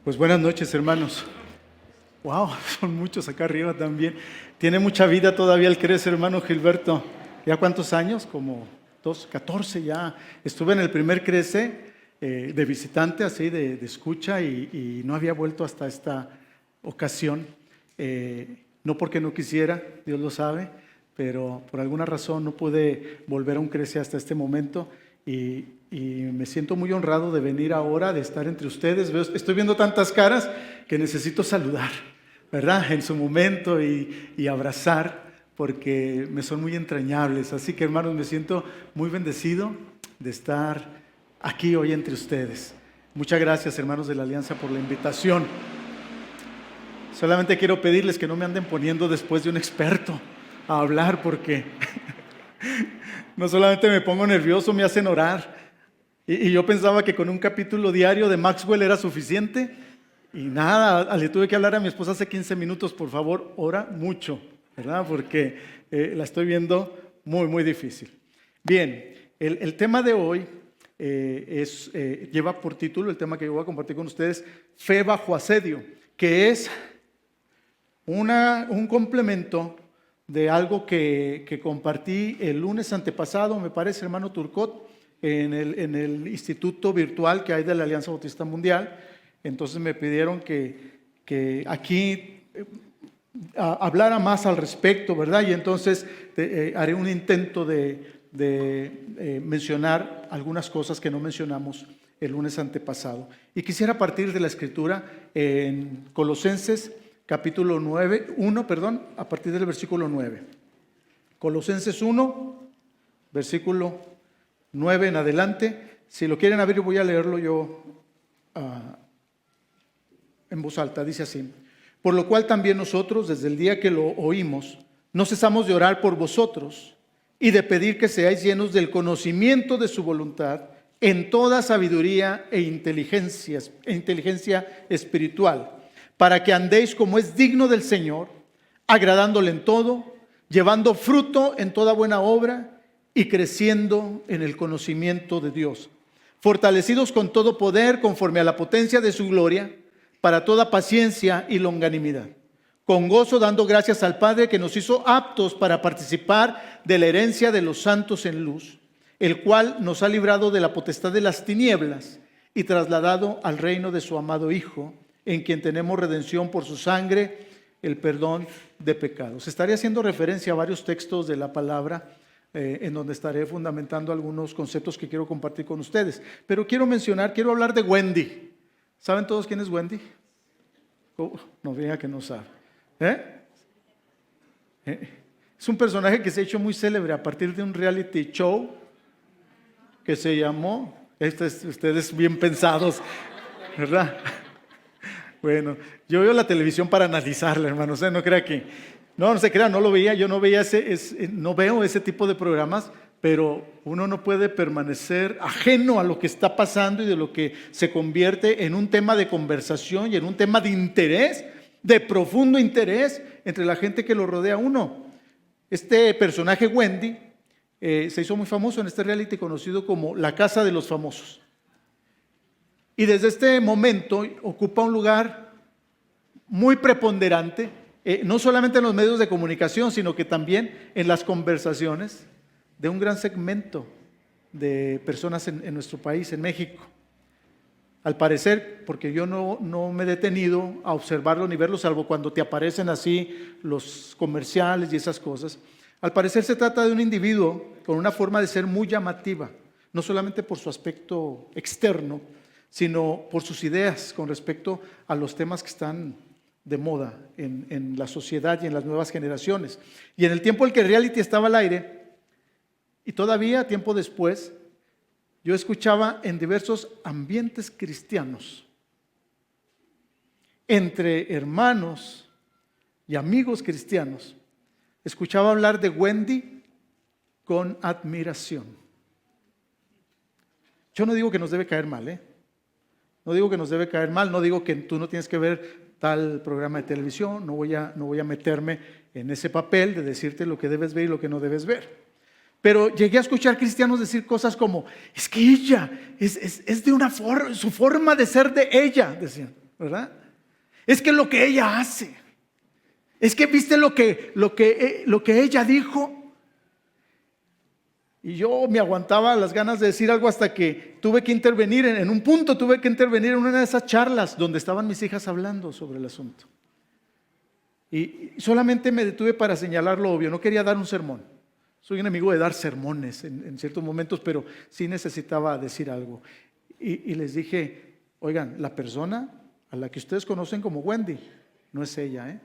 Pues buenas noches, hermanos. Wow, son muchos acá arriba también. Tiene mucha vida todavía el Crece, hermano Gilberto. ¿Ya cuántos años? Como 14 ya. Estuve en el primer Crece de visitante, así de escucha, y no había vuelto hasta esta ocasión. No porque no quisiera, Dios lo sabe, pero por alguna razón no pude volver a un Crece hasta este momento. Y me siento muy honrado de venir ahora, de estar entre ustedes. Estoy viendo tantas caras que necesito saludar, ¿verdad? En su momento y abrazar, porque me son muy entrañables. Así que, hermanos, me siento muy bendecido de estar aquí hoy entre ustedes. Muchas gracias, hermanos de la Alianza, por la invitación. Solamente quiero pedirles que no me anden poniendo después de un experto a hablar, porque no solamente me pongo nervioso, me hacen orar. Y yo pensaba que con un capítulo diario de Maxwell era suficiente. Y nada, le tuve que hablar a mi esposa hace 15 minutos, por favor, ora mucho, ¿verdad? Porque la estoy viendo muy, muy difícil. Bien, el tema de hoy lleva por título, el tema que yo voy a compartir con ustedes, Fe bajo asedio, que es un complemento de algo que compartí el lunes antepasado, me parece, hermano Turcot, en el instituto virtual que hay de la Alianza Bautista Mundial. Entonces me pidieron que aquí hablara más al respecto, ¿verdad? Y entonces haré un intento de mencionar algunas cosas que no mencionamos el lunes antepasado. Y quisiera partir de la escritura en Colosenses capítulo 1, a partir del versículo 9. Colosenses 1, versículo 9 en adelante. Si lo quieren abrir, voy a leerlo yo en voz alta. Dice así: por lo cual también nosotros, desde el día que lo oímos, no cesamos de orar por vosotros y de pedir que seáis llenos del conocimiento de su voluntad en toda sabiduría e inteligencia espiritual, para que andéis como es digno del Señor, agradándole en todo, llevando fruto en toda buena obra y creciendo en el conocimiento de Dios, fortalecidos con todo poder conforme a la potencia de su gloria, para toda paciencia y longanimidad, con gozo dando gracias al Padre que nos hizo aptos para participar de la herencia de los santos en luz, el cual nos ha librado de la potestad de las tinieblas y trasladado al reino de su amado Hijo, en quien tenemos redención por su sangre, el perdón de pecados. Estaré haciendo referencia a varios textos de la palabra en donde estaré fundamentando algunos conceptos que quiero compartir con ustedes. Pero quiero hablar de Wendy. ¿Saben todos quién es Wendy? No diga que no sabe. Es un personaje que se ha hecho muy célebre a partir de un reality show que se llamó, ustedes bien pensados, ¿verdad? Bueno, yo veo la televisión para analizarla, hermanos, no crea que... No se crea, no lo veía, yo no veo ese tipo de programas, pero uno no puede permanecer ajeno a lo que está pasando y de lo que se convierte en un tema de conversación y en un tema de interés, de profundo interés entre la gente que lo rodea a uno. Este personaje Wendy se hizo muy famoso en este reality conocido como La Casa de los Famosos. Y desde este momento ocupa un lugar muy preponderante, no solamente en los medios de comunicación, sino que también en las conversaciones de un gran segmento de personas en nuestro país, en México. Al parecer, porque yo no me he detenido a observarlo ni verlo, salvo cuando te aparecen así los comerciales y esas cosas, al parecer se trata de un individuo con una forma de ser muy llamativa, no solamente por su aspecto externo, sino por sus ideas con respecto a los temas que están de moda en la sociedad y en las nuevas generaciones. Y en el tiempo en que el reality estaba al aire, y todavía tiempo después, yo escuchaba en diversos ambientes cristianos, entre hermanos y amigos cristianos, escuchaba hablar de Wendy con admiración. Yo no digo que nos debe caer mal, No digo que nos debe caer mal, no digo que tú no tienes que ver tal programa de televisión, no voy a meterme en ese papel de decirte lo que debes ver y lo que no debes ver. Pero llegué a escuchar cristianos decir cosas como, es que ella, es de una forma, su forma de ser de ella, decían. ¿verdad? Es que lo que ella hace, es que viste lo que ella dijo. Y yo me aguantaba las ganas de decir algo hasta que tuve que intervenir, en un punto tuve que intervenir en una de esas charlas donde estaban mis hijas hablando sobre el asunto. Y solamente me detuve para señalar lo obvio, no quería dar un sermón. Soy enemigo de dar sermones en ciertos momentos, pero sí necesitaba decir algo. Y les dije, oigan, la persona a la que ustedes conocen como Wendy, no es ella, ¿eh?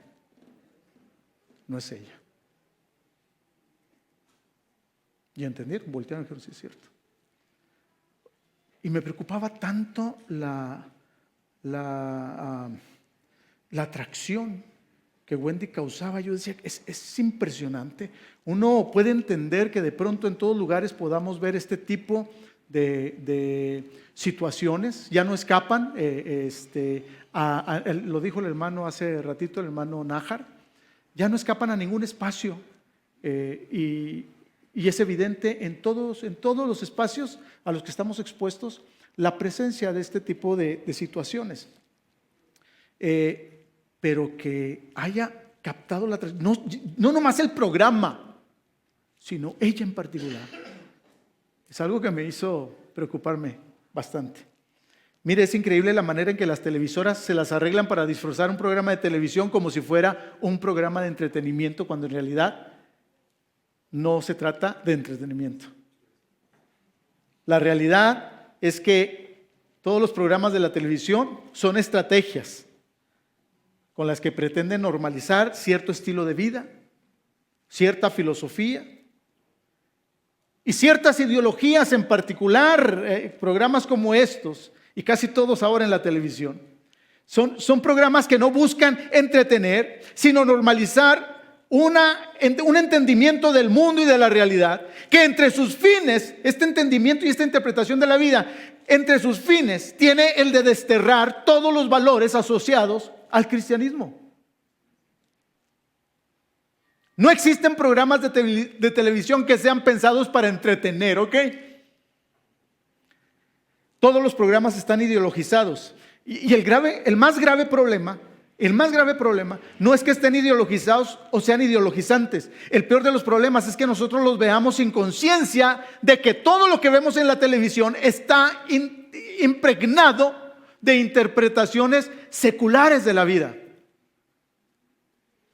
No es ella. Y entendieron, voltearon y dijeron, sí es cierto. Y me preocupaba tanto la atracción que Wendy causaba. Yo decía, es impresionante. Uno puede entender que de pronto en todos lugares podamos ver este tipo de situaciones, ya no escapan. Lo dijo el hermano hace ratito, el hermano Nájar, ya no escapan a ningún espacio. Y es evidente en todos los espacios a los que estamos expuestos la presencia de este tipo de situaciones. Pero que haya captado la atención, no nomás el programa, sino ella en particular. Es algo que me hizo preocuparme bastante. Mire, es increíble la manera en que las televisoras se las arreglan para disfrazar un programa de televisión como si fuera un programa de entretenimiento, cuando en realidad no se trata de entretenimiento. La realidad es que todos los programas de la televisión son estrategias con las que pretenden normalizar cierto estilo de vida, cierta filosofía y ciertas ideologías en particular. Programas como estos y casi todos ahora en la televisión son programas que no buscan entretener, sino normalizar un entendimiento del mundo y de la realidad, que entre sus fines, este entendimiento y esta interpretación de la vida, entre sus fines tiene el de desterrar todos los valores asociados al cristianismo. No existen programas de televisión que sean pensados para entretener, ¿ok? Todos los programas están ideologizados. Y el más grave problema no es que estén ideologizados o sean ideologizantes. El peor de los problemas es que nosotros los veamos sin conciencia de que todo lo que vemos en la televisión está impregnado de interpretaciones seculares de la vida.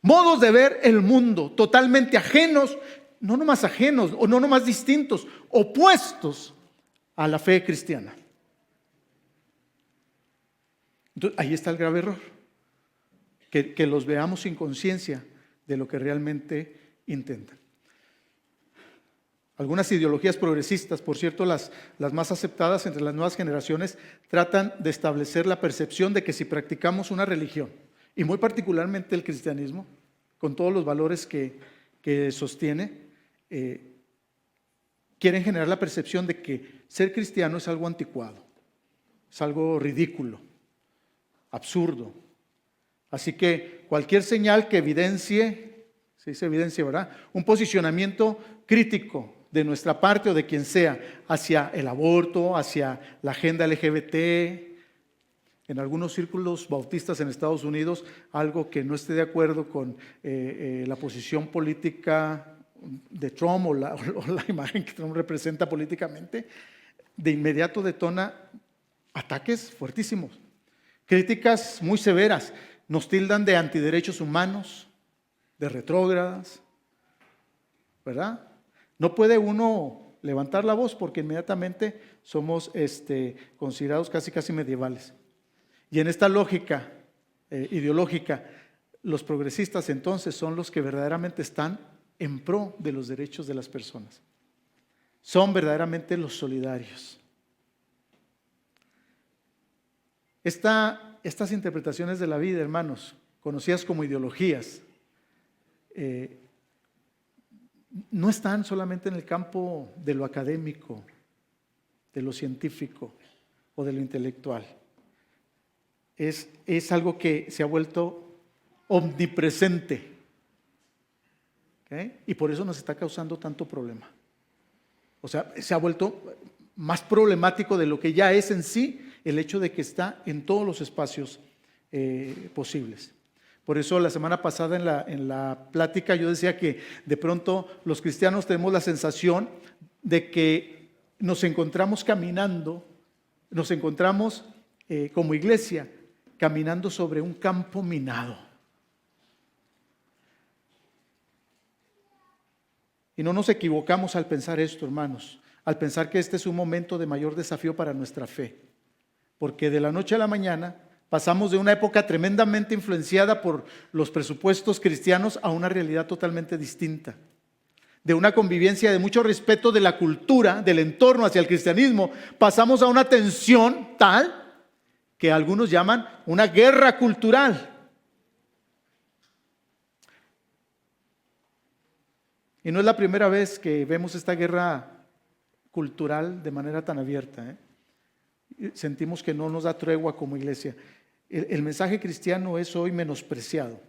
Modos de ver el mundo totalmente ajenos, no nomás ajenos o no nomás distintos, opuestos a la fe cristiana. Entonces, ahí está el grave error. Que los veamos sin conciencia de lo que realmente intentan. Algunas ideologías progresistas, por cierto, las más aceptadas entre las nuevas generaciones, tratan de establecer la percepción de que si practicamos una religión, y muy particularmente el cristianismo, con todos los valores que sostiene, quieren generar la percepción de que ser cristiano es algo anticuado, es algo ridículo, absurdo. Así que cualquier señal que evidencie, se dice evidencia, ¿verdad?, un posicionamiento crítico de nuestra parte o de quien sea hacia el aborto, hacia la agenda LGBT, en algunos círculos bautistas en Estados Unidos, algo que no esté de acuerdo con la posición política de Trump o la imagen que Trump representa políticamente, de inmediato detona ataques fuertísimos, críticas muy severas. Nos tildan de antiderechos humanos, de retrógradas, ¿verdad? No puede uno levantar la voz porque inmediatamente somos considerados casi medievales. Y en esta lógica ideológica, los progresistas entonces son los que verdaderamente están en pro de los derechos de las personas. Son verdaderamente los solidarios. Estas interpretaciones de la vida, hermanos, conocidas como ideologías, no están solamente en el campo de lo académico, de lo científico o de lo intelectual. Es algo que se ha vuelto omnipresente, ¿okay? Y por eso nos está causando tanto problema. O sea, se ha vuelto más problemático de lo que ya es en sí el hecho de que está en todos los espacios posibles. Por eso la semana pasada en la plática yo decía que de pronto los cristianos tenemos la sensación de que nos encontramos caminando, nos encontramos como iglesia caminando sobre un campo minado. Y no nos equivocamos al pensar esto, hermanos, al pensar que este es un momento de mayor desafío para nuestra fe. Porque de la noche a la mañana pasamos de una época tremendamente influenciada por los presupuestos cristianos a una realidad totalmente distinta. De una convivencia de mucho respeto de la cultura, del entorno hacia el cristianismo, pasamos a una tensión tal que algunos llaman una guerra cultural. Y no es la primera vez que vemos esta guerra cultural de manera tan abierta, Sentimos que no nos da tregua como iglesia. El mensaje cristiano es hoy menospreciado.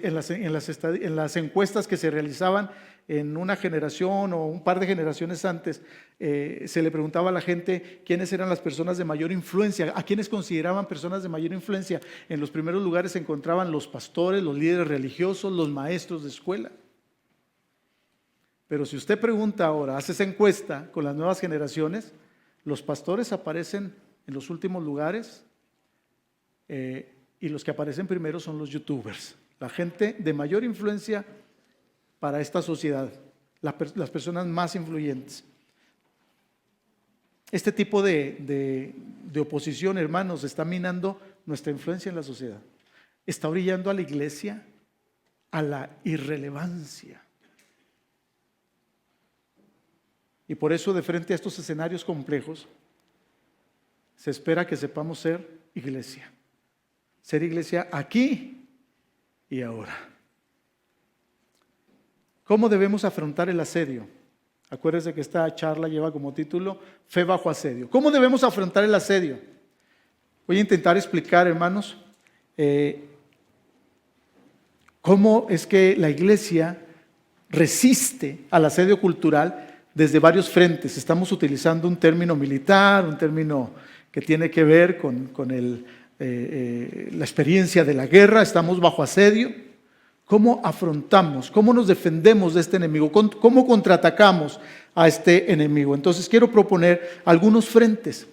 En las encuestas que se realizaban en una generación o un par de generaciones antes, se le preguntaba a la gente quiénes eran las personas de mayor influencia, a quiénes consideraban personas de mayor influencia. En los primeros lugares se encontraban los pastores, los líderes religiosos, los maestros de escuela. Pero si usted pregunta ahora, hace esa encuesta con las nuevas generaciones, los pastores aparecen en los últimos lugares y los que aparecen primero son los youtubers, la gente de mayor influencia para esta sociedad, las personas más influyentes. Este tipo de oposición, hermanos, está minando nuestra influencia en la sociedad. Está orillando a la iglesia a la irrelevancia. Y por eso, de frente a estos escenarios complejos, se espera que sepamos ser iglesia. Ser iglesia aquí y ahora. ¿Cómo debemos afrontar el asedio? Acuérdense que esta charla lleva como título Fe bajo asedio. ¿Cómo debemos afrontar el asedio? Voy a intentar explicar, hermanos, cómo es que la iglesia resiste al asedio cultural desde varios frentes. Estamos utilizando un término militar, un término que tiene que ver con la experiencia de la guerra. Estamos bajo asedio. ¿Cómo afrontamos? ¿Cómo nos defendemos de este enemigo? ¿Cómo contraatacamos a este enemigo? Entonces quiero proponer algunos frentes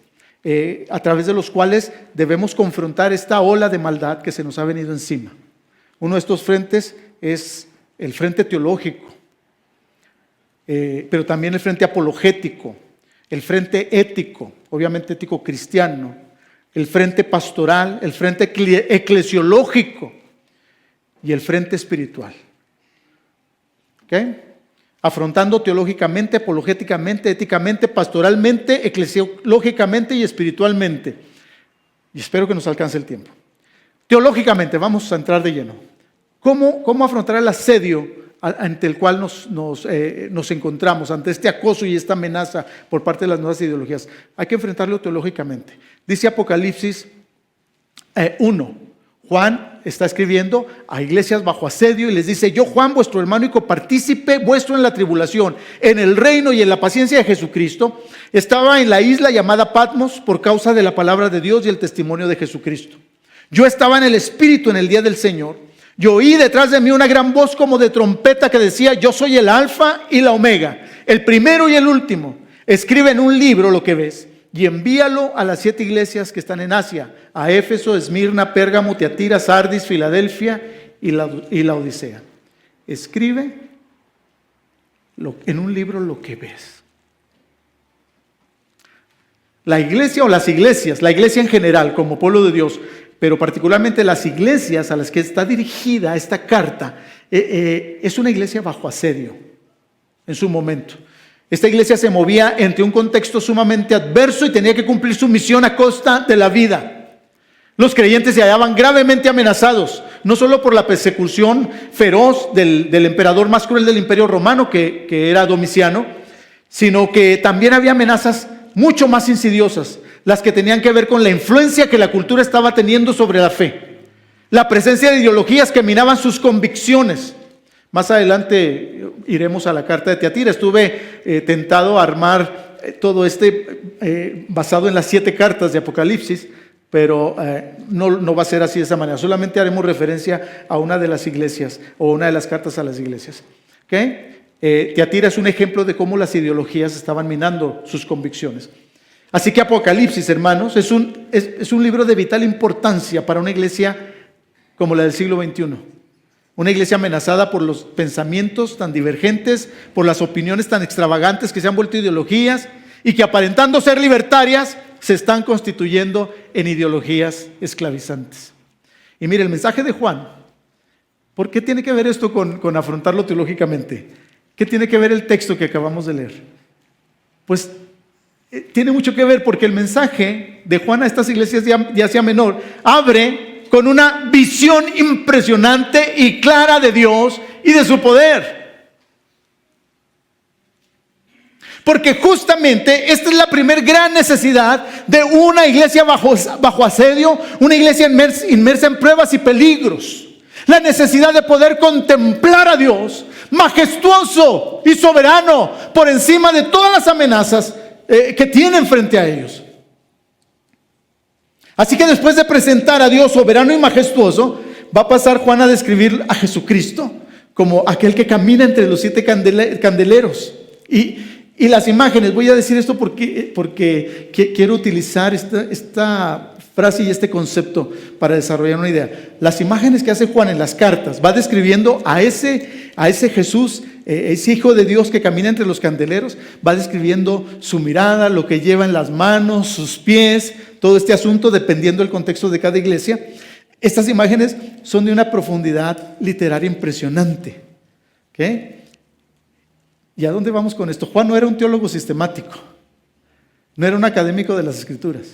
a través de los cuales debemos confrontar esta ola de maldad que se nos ha venido encima. Uno de estos frentes es el frente teológico, pero también el frente apologético, el frente ético, obviamente ético cristiano, el frente pastoral, el frente eclesiológico y el frente espiritual. ¿Okay? Afrontando teológicamente, apologéticamente, éticamente, pastoralmente, eclesiológicamente y espiritualmente. Y espero que nos alcance el tiempo. Teológicamente, vamos a entrar de lleno. ¿Cómo afrontar el asedio ante el cual nos encontramos, ante este acoso y esta amenaza por parte de las nuevas ideologías? Hay que enfrentarlo teológicamente. Dice Apocalipsis 1, Juan está escribiendo a iglesias bajo asedio y les dice: yo, Juan, vuestro hermano y copartícipe vuestro en la tribulación, en el reino y en la paciencia de Jesucristo, estaba en la isla llamada Patmos por causa de la palabra de Dios y el testimonio de Jesucristo. Yo estaba en el Espíritu en el día del Señor. Yo oí detrás de mí una gran voz como de trompeta que decía: yo soy el Alfa y la Omega, el primero y el último. Escribe en un libro lo que ves y envíalo a las 7 iglesias que están en Asia: a Éfeso, Esmirna, Pérgamo, Tiatira, Sardis, Filadelfia y la Odisea. Escribe en un libro lo que ves. La iglesia o las iglesias, la iglesia en general como pueblo de Dios, pero particularmente las iglesias a las que está dirigida esta carta, es una iglesia bajo asedio en su momento. Esta iglesia se movía entre un contexto sumamente adverso y tenía que cumplir su misión a costa de la vida. Los creyentes se hallaban gravemente amenazados, no solo por la persecución feroz del emperador más cruel del Imperio Romano, que era Domiciano, sino que también había amenazas mucho más insidiosas, las que tenían que ver con la influencia que la cultura estaba teniendo sobre la fe, la presencia de ideologías que minaban sus convicciones. Más adelante iremos a la carta de Tiatira. Estuve tentado a armar todo basado en las 7 cartas de Apocalipsis, pero no va a ser así de esa manera. Solamente haremos referencia a una de las iglesias o una de las cartas a las iglesias. ¿Okay? Tiatira es un ejemplo de cómo las ideologías estaban minando sus convicciones. Así que Apocalipsis, hermanos, es un libro de vital importancia para una iglesia como la del siglo XXI. Una iglesia amenazada por los pensamientos tan divergentes, por las opiniones tan extravagantes que se han vuelto ideologías y que aparentando ser libertarias, se están constituyendo en ideologías esclavizantes. Y mire, el mensaje de Juan, ¿por qué tiene que ver esto con afrontarlo teológicamente? ¿Qué tiene que ver el texto que acabamos de leer? Pues tiene mucho que ver porque el mensaje de Juan a estas iglesias de Asia Menor abre con una visión impresionante y clara de Dios y de su poder. Porque justamente esta es la primer gran necesidad de una iglesia bajo asedio, una iglesia inmersa en pruebas y peligros. La necesidad de poder contemplar a Dios majestuoso y soberano por encima de todas las amenazas que tienen frente a ellos. Así que después de presentar a Dios soberano y majestuoso, va a pasar Juan a describir a Jesucristo como aquel que camina entre los 7 candeleros. Y las imágenes, voy a decir esto porque quiero utilizar esta frase y este concepto para desarrollar una idea. Las imágenes que hace Juan en las cartas va describiendo a ese Jesús, ese Hijo de Dios que camina entre los candeleros, va describiendo su mirada, lo que lleva en las manos, sus pies, todo este asunto dependiendo del contexto de cada iglesia. Estas imágenes son de una profundidad literaria impresionante. ¿Okay? ¿Y a dónde vamos con esto? Juan no era un teólogo sistemático, no era un académico de las Escrituras,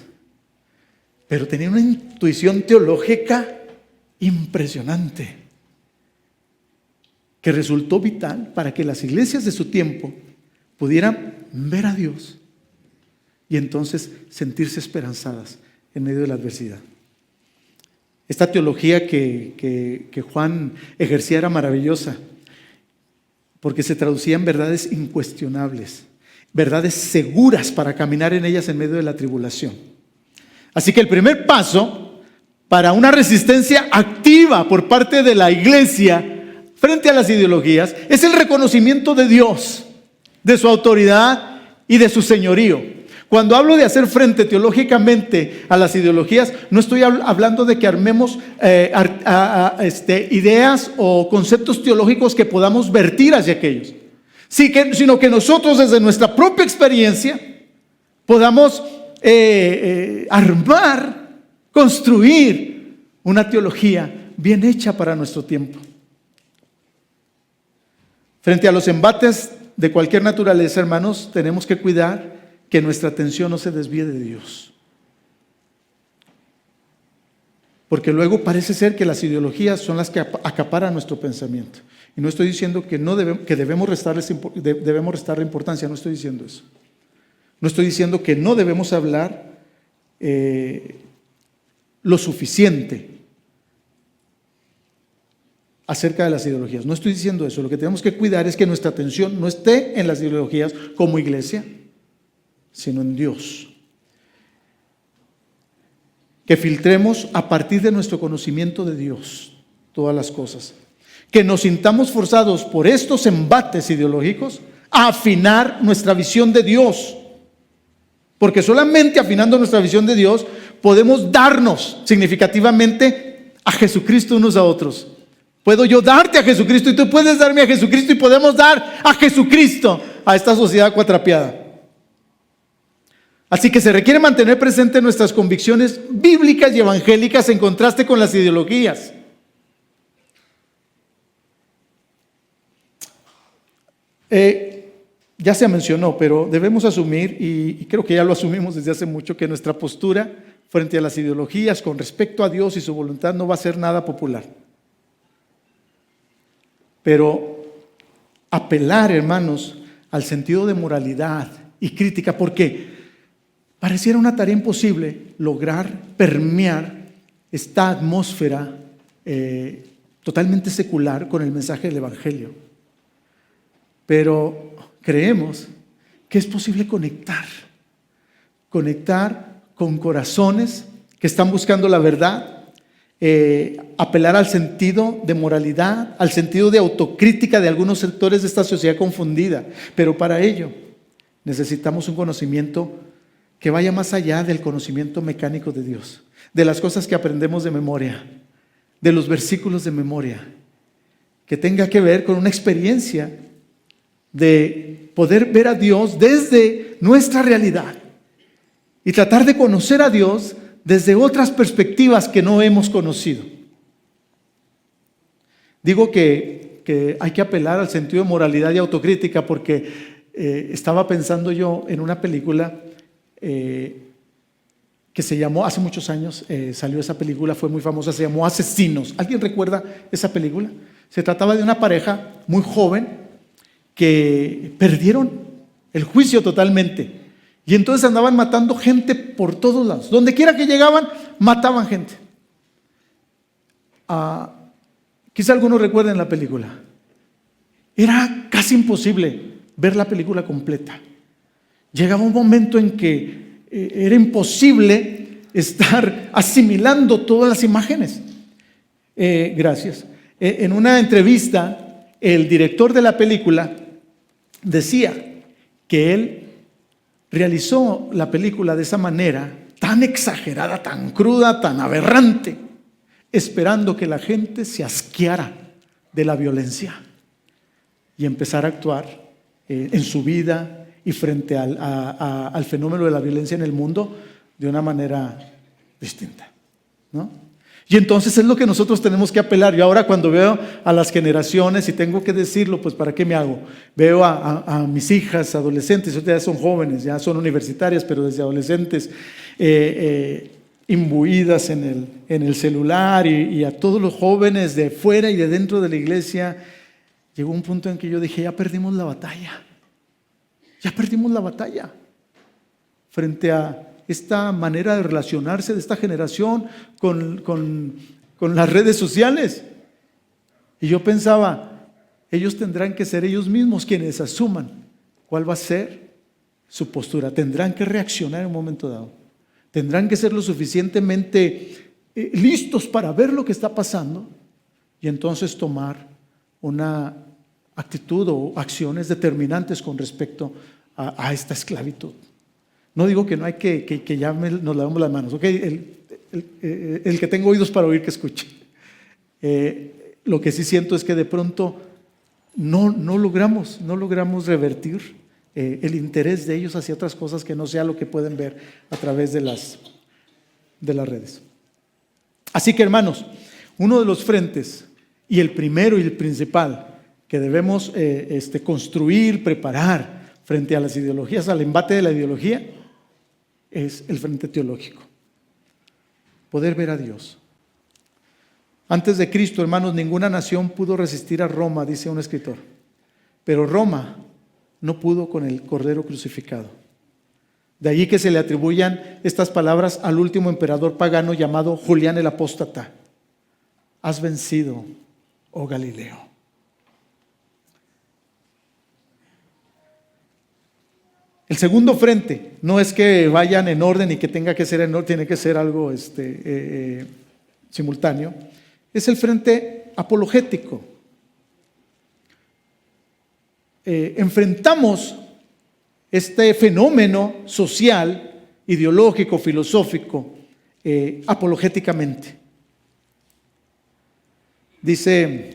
pero tenía una intuición teológica impresionante que resultó vital para que las iglesias de su tiempo pudieran ver a Dios y entonces sentirse esperanzadas en medio de la adversidad. Esta teología que Juan ejercía era maravillosa, porque se traducía en verdades incuestionables, verdades seguras para caminar en ellas en medio de la tribulación. Así que el primer paso para una resistencia activa por parte de la iglesia frente a las ideologías es el reconocimiento de Dios, de su autoridad y de su señorío. Cuando hablo de hacer frente teológicamente a las ideologías, no estoy hablando de que armemos ideas o conceptos teológicos que podamos vertir hacia aquellos, sino que nosotros desde nuestra propia experiencia podamos armar, construir una teología bien hecha para nuestro tiempo. Frente a los embates de cualquier naturaleza, hermanos, tenemos que cuidar que nuestra atención no se desvíe de Dios. Porque luego parece ser que las ideologías son las que acaparan nuestro pensamiento. Y no estoy diciendo que debemos restarle importancia, no estoy diciendo eso. No estoy diciendo que no debemos hablar lo suficiente acerca de las ideologías. No estoy diciendo eso. Lo que tenemos que cuidar es que nuestra atención no esté en las ideologías como iglesia, sino en Dios. Que filtremos a partir de nuestro conocimiento de Dios todas las cosas. Que nos sintamos forzados por estos embates ideológicos a afinar nuestra visión de Dios. Porque solamente afinando nuestra visión de Dios podemos darnos significativamente a Jesucristo unos a otros. Puedo yo darte a Jesucristo y tú puedes darme a Jesucristo y podemos dar a Jesucristo a esta sociedad cuatrapeada. Así que se requiere mantener presentes nuestras convicciones bíblicas y evangélicas en contraste con las ideologías. Ya se mencionó, pero debemos asumir, y creo que ya lo asumimos desde hace mucho, que nuestra postura frente a las ideologías con respecto a Dios y su voluntad no va a ser nada popular. Pero apelar, hermanos, al sentido de moralidad y crítica, porque pareciera una tarea imposible lograr permear esta atmósfera totalmente secular con el mensaje del Evangelio. Pero creemos que es posible conectar con corazones que están buscando la verdad, apelar al sentido de moralidad, al sentido de autocrítica de algunos sectores de esta sociedad confundida. Pero para ello necesitamos un conocimiento que vaya más allá del conocimiento mecánico de Dios, de las cosas que aprendemos de memoria, de los versículos de memoria, que tenga que ver con una experiencia de poder ver a Dios desde nuestra realidad y tratar de conocer a Dios desde otras perspectivas que no hemos conocido. Digo que hay que apelar al sentido de moralidad y autocrítica porque estaba pensando yo en una película que se llamó, hace muchos años salió esa película, fue muy famosa, se llamó Asesinos. ¿Alguien recuerda esa película? Se trataba de una pareja muy joven que perdieron el juicio totalmente. Y entonces andaban matando gente por todos lados. Donde quiera que llegaban, mataban gente. Quizá algunos recuerden la película. Era casi imposible ver la película completa. Llegaba un momento en que era imposible estar asimilando todas las imágenes. Gracias. En una entrevista, el director de la película decía que él realizó la película de esa manera, tan exagerada, tan cruda, tan aberrante, esperando que la gente se asqueara de la violencia y empezara a actuar en su vida y frente al fenómeno de la violencia en el mundo de una manera distinta, ¿no? Y entonces es lo que nosotros tenemos que apelar. Yo ahora cuando veo a las generaciones, y tengo que decirlo, pues ¿para qué me hago? Veo a mis hijas adolescentes, ya son jóvenes, ya son universitarias, pero desde adolescentes, imbuidas en el celular, y a todos los jóvenes de fuera y de dentro de la iglesia. Llegó un punto en que yo dije, ya perdimos la batalla. Ya perdimos la batalla frente a esta manera de relacionarse de esta generación con las redes sociales. Y yo pensaba, ellos tendrán que ser ellos mismos quienes asuman cuál va a ser su postura. Tendrán que reaccionar en un momento dado. Tendrán que ser lo suficientemente listos para ver lo que está pasando y entonces tomar una actitud o acciones determinantes con respecto a esta esclavitud. No digo que no hay que ya nos lavemos las manos, ¿ok? El que tenga oídos para oír, que escuche. Lo que sí siento es que de pronto no logramos revertir el interés de ellos hacia otras cosas que no sea lo que pueden ver a través de las redes. Así que, hermanos, uno de los frentes, y el primero y el principal que debemos construir, preparar frente a las ideologías, al embate de la ideología, es el frente teológico. Poder ver a Dios. Antes de Cristo, hermanos, ninguna nación pudo resistir a Roma, dice un escritor. Pero Roma no pudo con el Cordero crucificado. De allí que se le atribuyan estas palabras al último emperador pagano llamado Julián el Apóstata. Has vencido, oh Galileo. El segundo frente no es que vayan en orden y que tenga que ser en orden, tiene que ser algo simultáneo. Es el frente apologético. Enfrentamos este fenómeno social, ideológico, filosófico, apologéticamente. Dice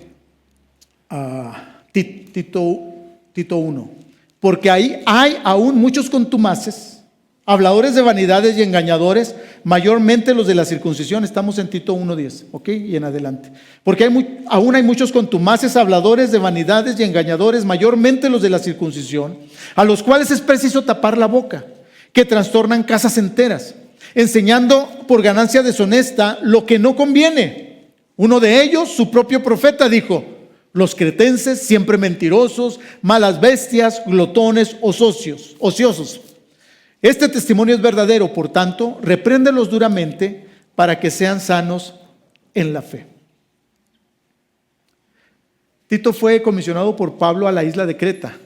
Tito 1. Porque ahí hay aún muchos contumaces, habladores de vanidades y engañadores, mayormente los de la circuncisión. Estamos en Tito 1:10, ¿ok? Y en adelante. Porque aún hay muchos contumaces, habladores de vanidades y engañadores, mayormente los de la circuncisión, a los cuales es preciso tapar la boca, que trastornan casas enteras, enseñando por ganancia deshonesta lo que no conviene. Uno de ellos, su propio profeta, dijo: los cretenses, siempre mentirosos, malas bestias, glotones, ociosos. Este testimonio es verdadero, por tanto, repréndelos duramente para que sean sanos en la fe. Tito fue comisionado por Pablo a la isla de Creta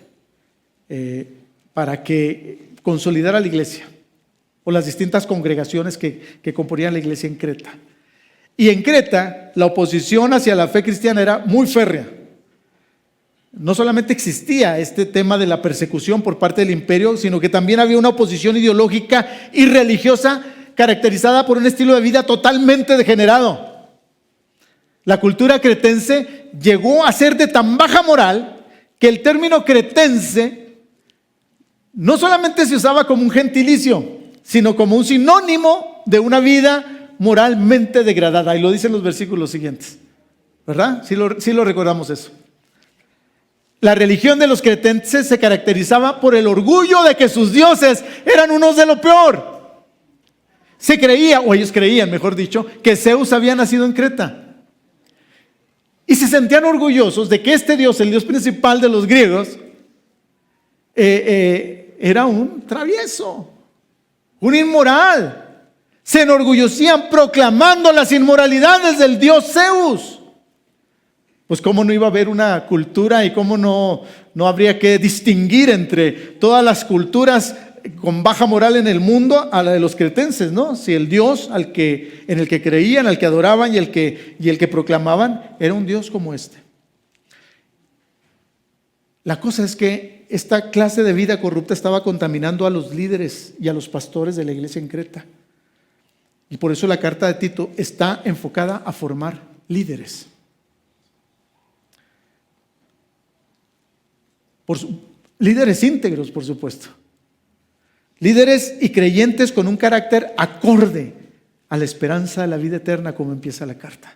para que consolidara la iglesia o las distintas congregaciones que componían la iglesia en Creta. Y en Creta la oposición hacia la fe cristiana era muy férrea. No solamente existía este tema de la persecución por parte del imperio, sino que también había una oposición ideológica y religiosa caracterizada por un estilo de vida totalmente degenerado. La cultura cretense llegó a ser de tan baja moral que el término cretense no solamente se usaba como un gentilicio, sino como un sinónimo de una vida moralmente degradada. Y lo dicen los versículos siguientes, ¿verdad? Sí lo recordamos eso. La religión de los cretenses se caracterizaba por el orgullo de que sus dioses eran unos de lo peor. Se creía, o ellos creían, mejor dicho, que Zeus había nacido en Creta. Y se sentían orgullosos de que este dios, el dios principal de los griegos, era un travieso, un inmoral. Se enorgullecían proclamando las inmoralidades del dios Zeus. Pues cómo no iba a haber una cultura y cómo no habría que distinguir entre todas las culturas con baja moral en el mundo a la de los cretenses, ¿no? Si el Dios en el que creían, al que adoraban y el que proclamaban era un Dios como este. La cosa es que esta clase de vida corrupta estaba contaminando a los líderes y a los pastores de la iglesia en Creta. Y por eso la carta de Tito está enfocada a formar líderes. Líderes íntegros, por supuesto. Líderes y creyentes con un carácter acorde a la esperanza de la vida eterna, como empieza la carta.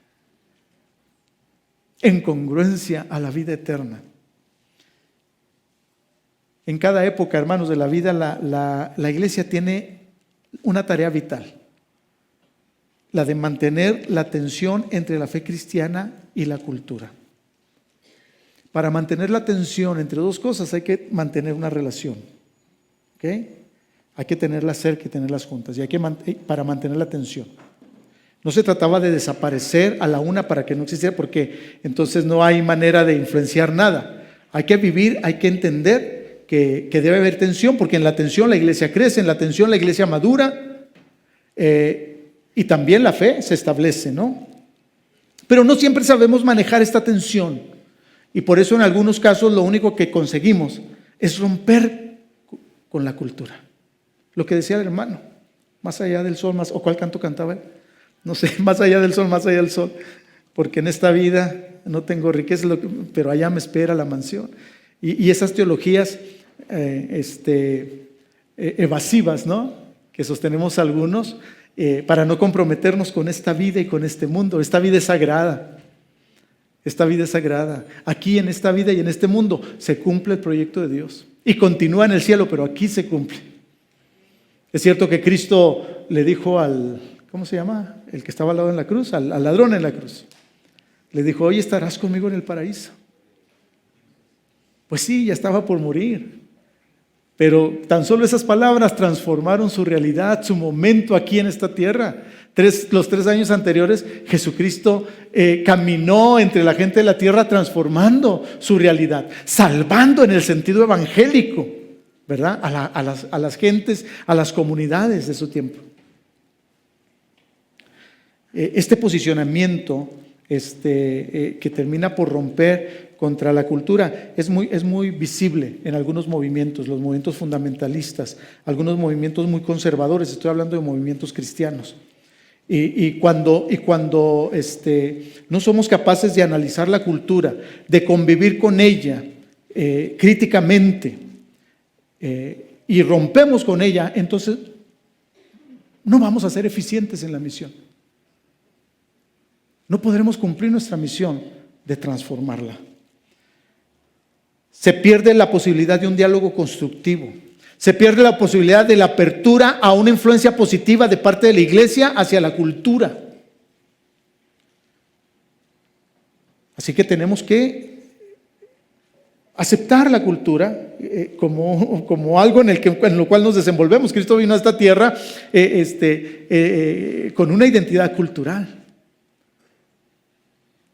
En congruencia a la vida eterna. En cada época, hermanos, de la vida, la iglesia tiene una tarea vital. La de mantener la tensión entre la fe cristiana y la cultura. Para mantener la tensión entre dos cosas hay que mantener una relación. ¿Ok? Hay que tenerlas cerca y tenerlas juntas. Para mantener la tensión. No se trataba de desaparecer a la una para que no existiera, porque entonces no hay manera de influenciar nada. Hay que vivir, hay que entender que debe haber tensión, porque en la tensión la iglesia crece, en la tensión la iglesia madura, y también la fe se establece, ¿no? Pero no siempre sabemos manejar esta tensión. Y por eso en algunos casos lo único que conseguimos es romper con la cultura. Lo que decía el hermano, más allá del sol, o cuál canto cantaba él, no sé, más allá del sol, más allá del sol, porque en esta vida no tengo riqueza, pero allá me espera la mansión. Y esas teologías evasivas, ¿no?, que sostenemos algunos, para no comprometernos con esta vida y con este mundo. Esta vida es sagrada. Esta vida es sagrada. Aquí en esta vida y en este mundo se cumple el proyecto de Dios. Y continúa en el cielo, pero aquí se cumple. Es cierto que Cristo le dijo ¿cómo se llama? El que estaba al lado en la cruz, al ladrón en la cruz. Le dijo, hoy estarás conmigo en el paraíso. Pues sí, ya estaba por morir. Pero tan solo esas palabras transformaron su realidad, su momento aquí en esta tierra. Los 3 años anteriores, Jesucristo caminó entre la gente de la tierra transformando su realidad, salvando en el sentido evangélico, ¿verdad? A las gentes, a las comunidades de su tiempo. Este posicionamiento que termina por romper contra la cultura es muy visible en algunos movimientos, los movimientos fundamentalistas, algunos movimientos muy conservadores. Estoy hablando de movimientos cristianos. Y cuando no somos capaces de analizar la cultura, de convivir con ella críticamente, y rompemos con ella, entonces no vamos a ser eficientes en la misión. No podremos cumplir nuestra misión de transformarla. Se pierde la posibilidad de un diálogo constructivo. Se pierde la posibilidad de la apertura a una influencia positiva de parte de la iglesia hacia la cultura. Así que tenemos que aceptar la cultura como algo en lo cual nos desenvolvemos. Cristo vino a esta tierra con una identidad cultural,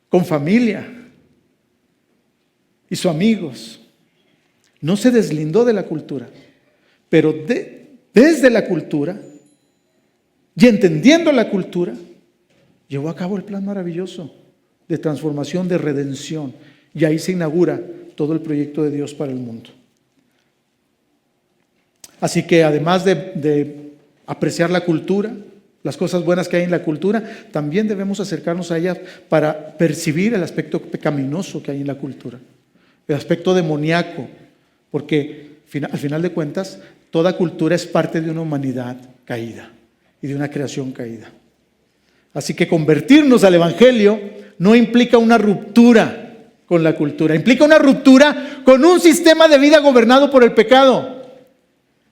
con familia, hizo amigos, no se deslindó de la cultura. pero desde la cultura y entendiendo la cultura, llevó a cabo el plan maravilloso de transformación, de redención. Y ahí se inaugura todo el proyecto de Dios para el mundo. Así que además de apreciar la cultura, las cosas buenas que hay en la cultura, también debemos acercarnos a ella para percibir el aspecto pecaminoso que hay en la cultura, el aspecto demoníaco, porque al final de cuentas, toda cultura es parte de una humanidad caída y de una creación caída. Así que convertirnos al Evangelio no implica una ruptura con la cultura, implica una ruptura con un sistema de vida gobernado por el pecado.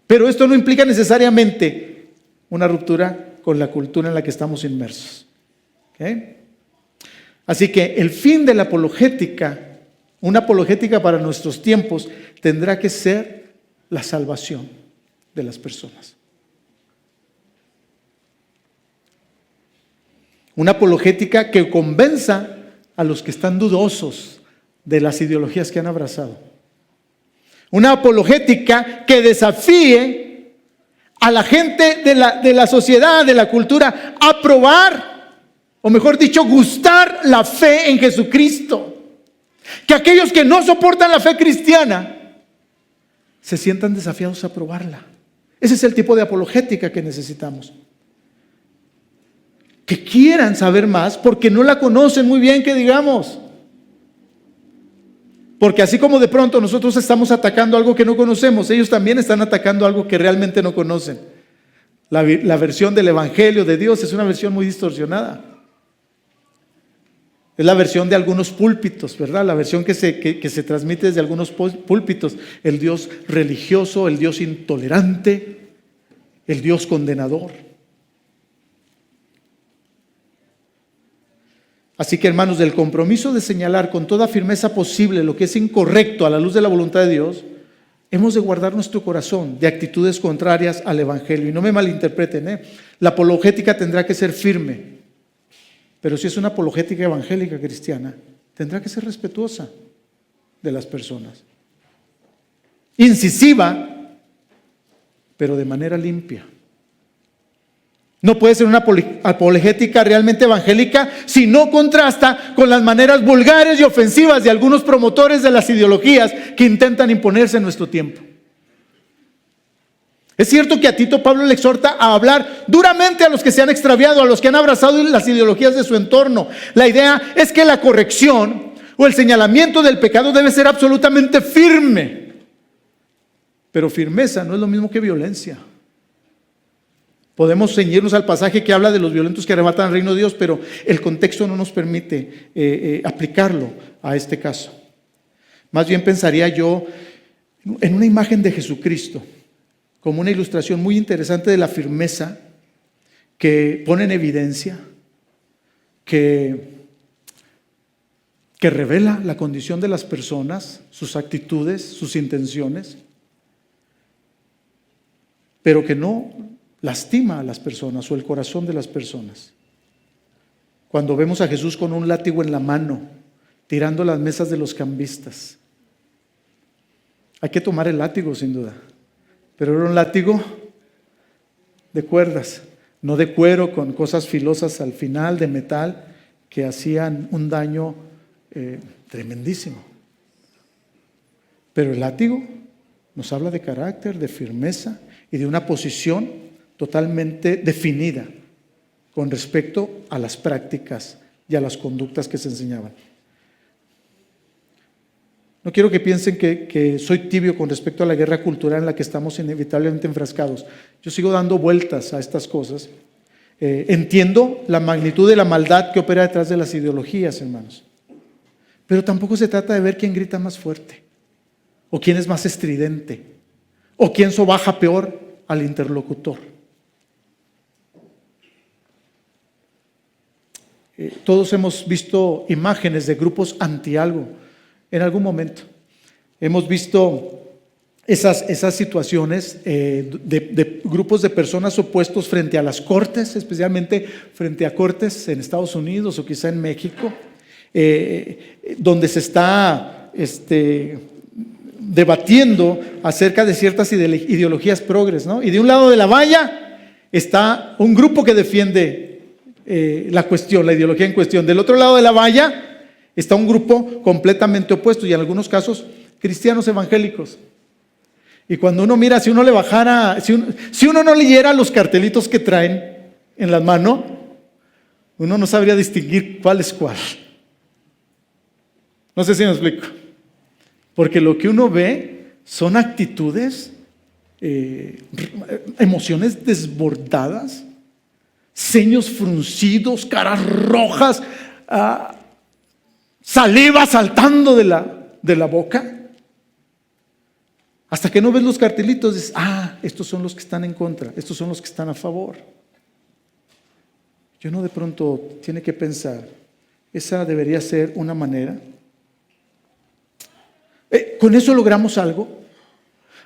Pero esto no implica necesariamente una ruptura con la cultura en la que estamos inmersos. ¿Okay? Así que el fin de la apologética, una apologética para nuestros tiempos, tendrá que ser la salvación de las personas. Una apologética que convenza a los que están dudosos de las ideologías que han abrazado. Una apologética que desafíe a la gente de la sociedad, de la cultura, a probar, o mejor dicho, gustar la fe en Jesucristo. Que aquellos que no soportan la fe cristiana se sientan desafiados a probarla. Ese es el tipo de apologética que necesitamos. Que quieran saber más porque no la conocen muy bien, que digamos. Porque así como de pronto nosotros estamos atacando algo que no conocemos, ellos también están atacando algo que realmente no conocen. La versión del Evangelio de Dios es una versión muy distorsionada. Es la versión de algunos púlpitos, ¿verdad? La versión que se transmite desde algunos púlpitos. El Dios religioso, el Dios intolerante, el Dios condenador. Así que, hermanos, del compromiso de señalar con toda firmeza posible lo que es incorrecto a la luz de la voluntad de Dios, hemos de guardar nuestro corazón de actitudes contrarias al Evangelio. Y no me malinterpreten, la apologética tendrá que ser firme, pero si es una apologética evangélica cristiana, tendrá que ser respetuosa de las personas. Incisiva, pero de manera limpia. No puede ser una apologética realmente evangélica si no contrasta con las maneras vulgares y ofensivas de algunos promotores de las ideologías que intentan imponerse en nuestro tiempo. Es cierto que a Tito Pablo le exhorta a hablar duramente a los que se han extraviado, a los que han abrazado las ideologías de su entorno. La idea es que la corrección o el señalamiento del pecado debe ser absolutamente firme. Pero firmeza no es lo mismo que violencia. Podemos ceñirnos al pasaje que habla de los violentos que arrebatan el reino de Dios, pero el contexto no nos permite aplicarlo a este caso. Más bien pensaría yo en una imagen de Jesucristo, como una ilustración muy interesante de la firmeza que pone en evidencia, que revela la condición de las personas, sus actitudes, sus intenciones, pero que no lastima a las personas o el corazón de las personas. Cuando vemos a Jesús con un látigo en la mano, tirando las mesas de los cambistas, hay que tomar el látigo sin duda, pero era un látigo de cuerdas, no de cuero con cosas filosas al final, de metal, que hacían un daño tremendísimo. Pero el látigo nos habla de carácter, de firmeza y de una posición totalmente definida con respecto a las prácticas y a las conductas que se enseñaban. No quiero que piensen que soy tibio con respecto a la guerra cultural en la que estamos inevitablemente enfrascados. Yo sigo dando vueltas a estas cosas. Entiendo la magnitud de la maldad que opera detrás de las ideologías, hermanos. Pero tampoco se trata de ver quién grita más fuerte, o quién es más estridente, o quién sobaja peor al interlocutor. Todos hemos visto imágenes de grupos anti algo en algún momento. Hemos visto esas situaciones de grupos de personas opuestos frente a las cortes, especialmente frente a cortes en Estados Unidos o quizá en México, donde se está debatiendo acerca de ciertas ideologías progres, ¿no? Y de un lado de la valla está un grupo que defiende la ideología en cuestión. Del otro lado de la valla está un grupo completamente opuesto y en algunos casos cristianos evangélicos. Y cuando uno mira, si uno le bajara, si uno no leyera los cartelitos que traen en las manos, uno no sabría distinguir cuál es cuál. No sé si me explico. Porque lo que uno ve son actitudes, emociones desbordadas, ceños fruncidos, caras rojas, saliva saltando de la boca. Hasta que no ves los cartelitos, dices, estos son los que están en contra, estos son los que están a favor. Y uno de pronto tiene que pensar, esa debería ser una manera. ¿Con eso logramos algo?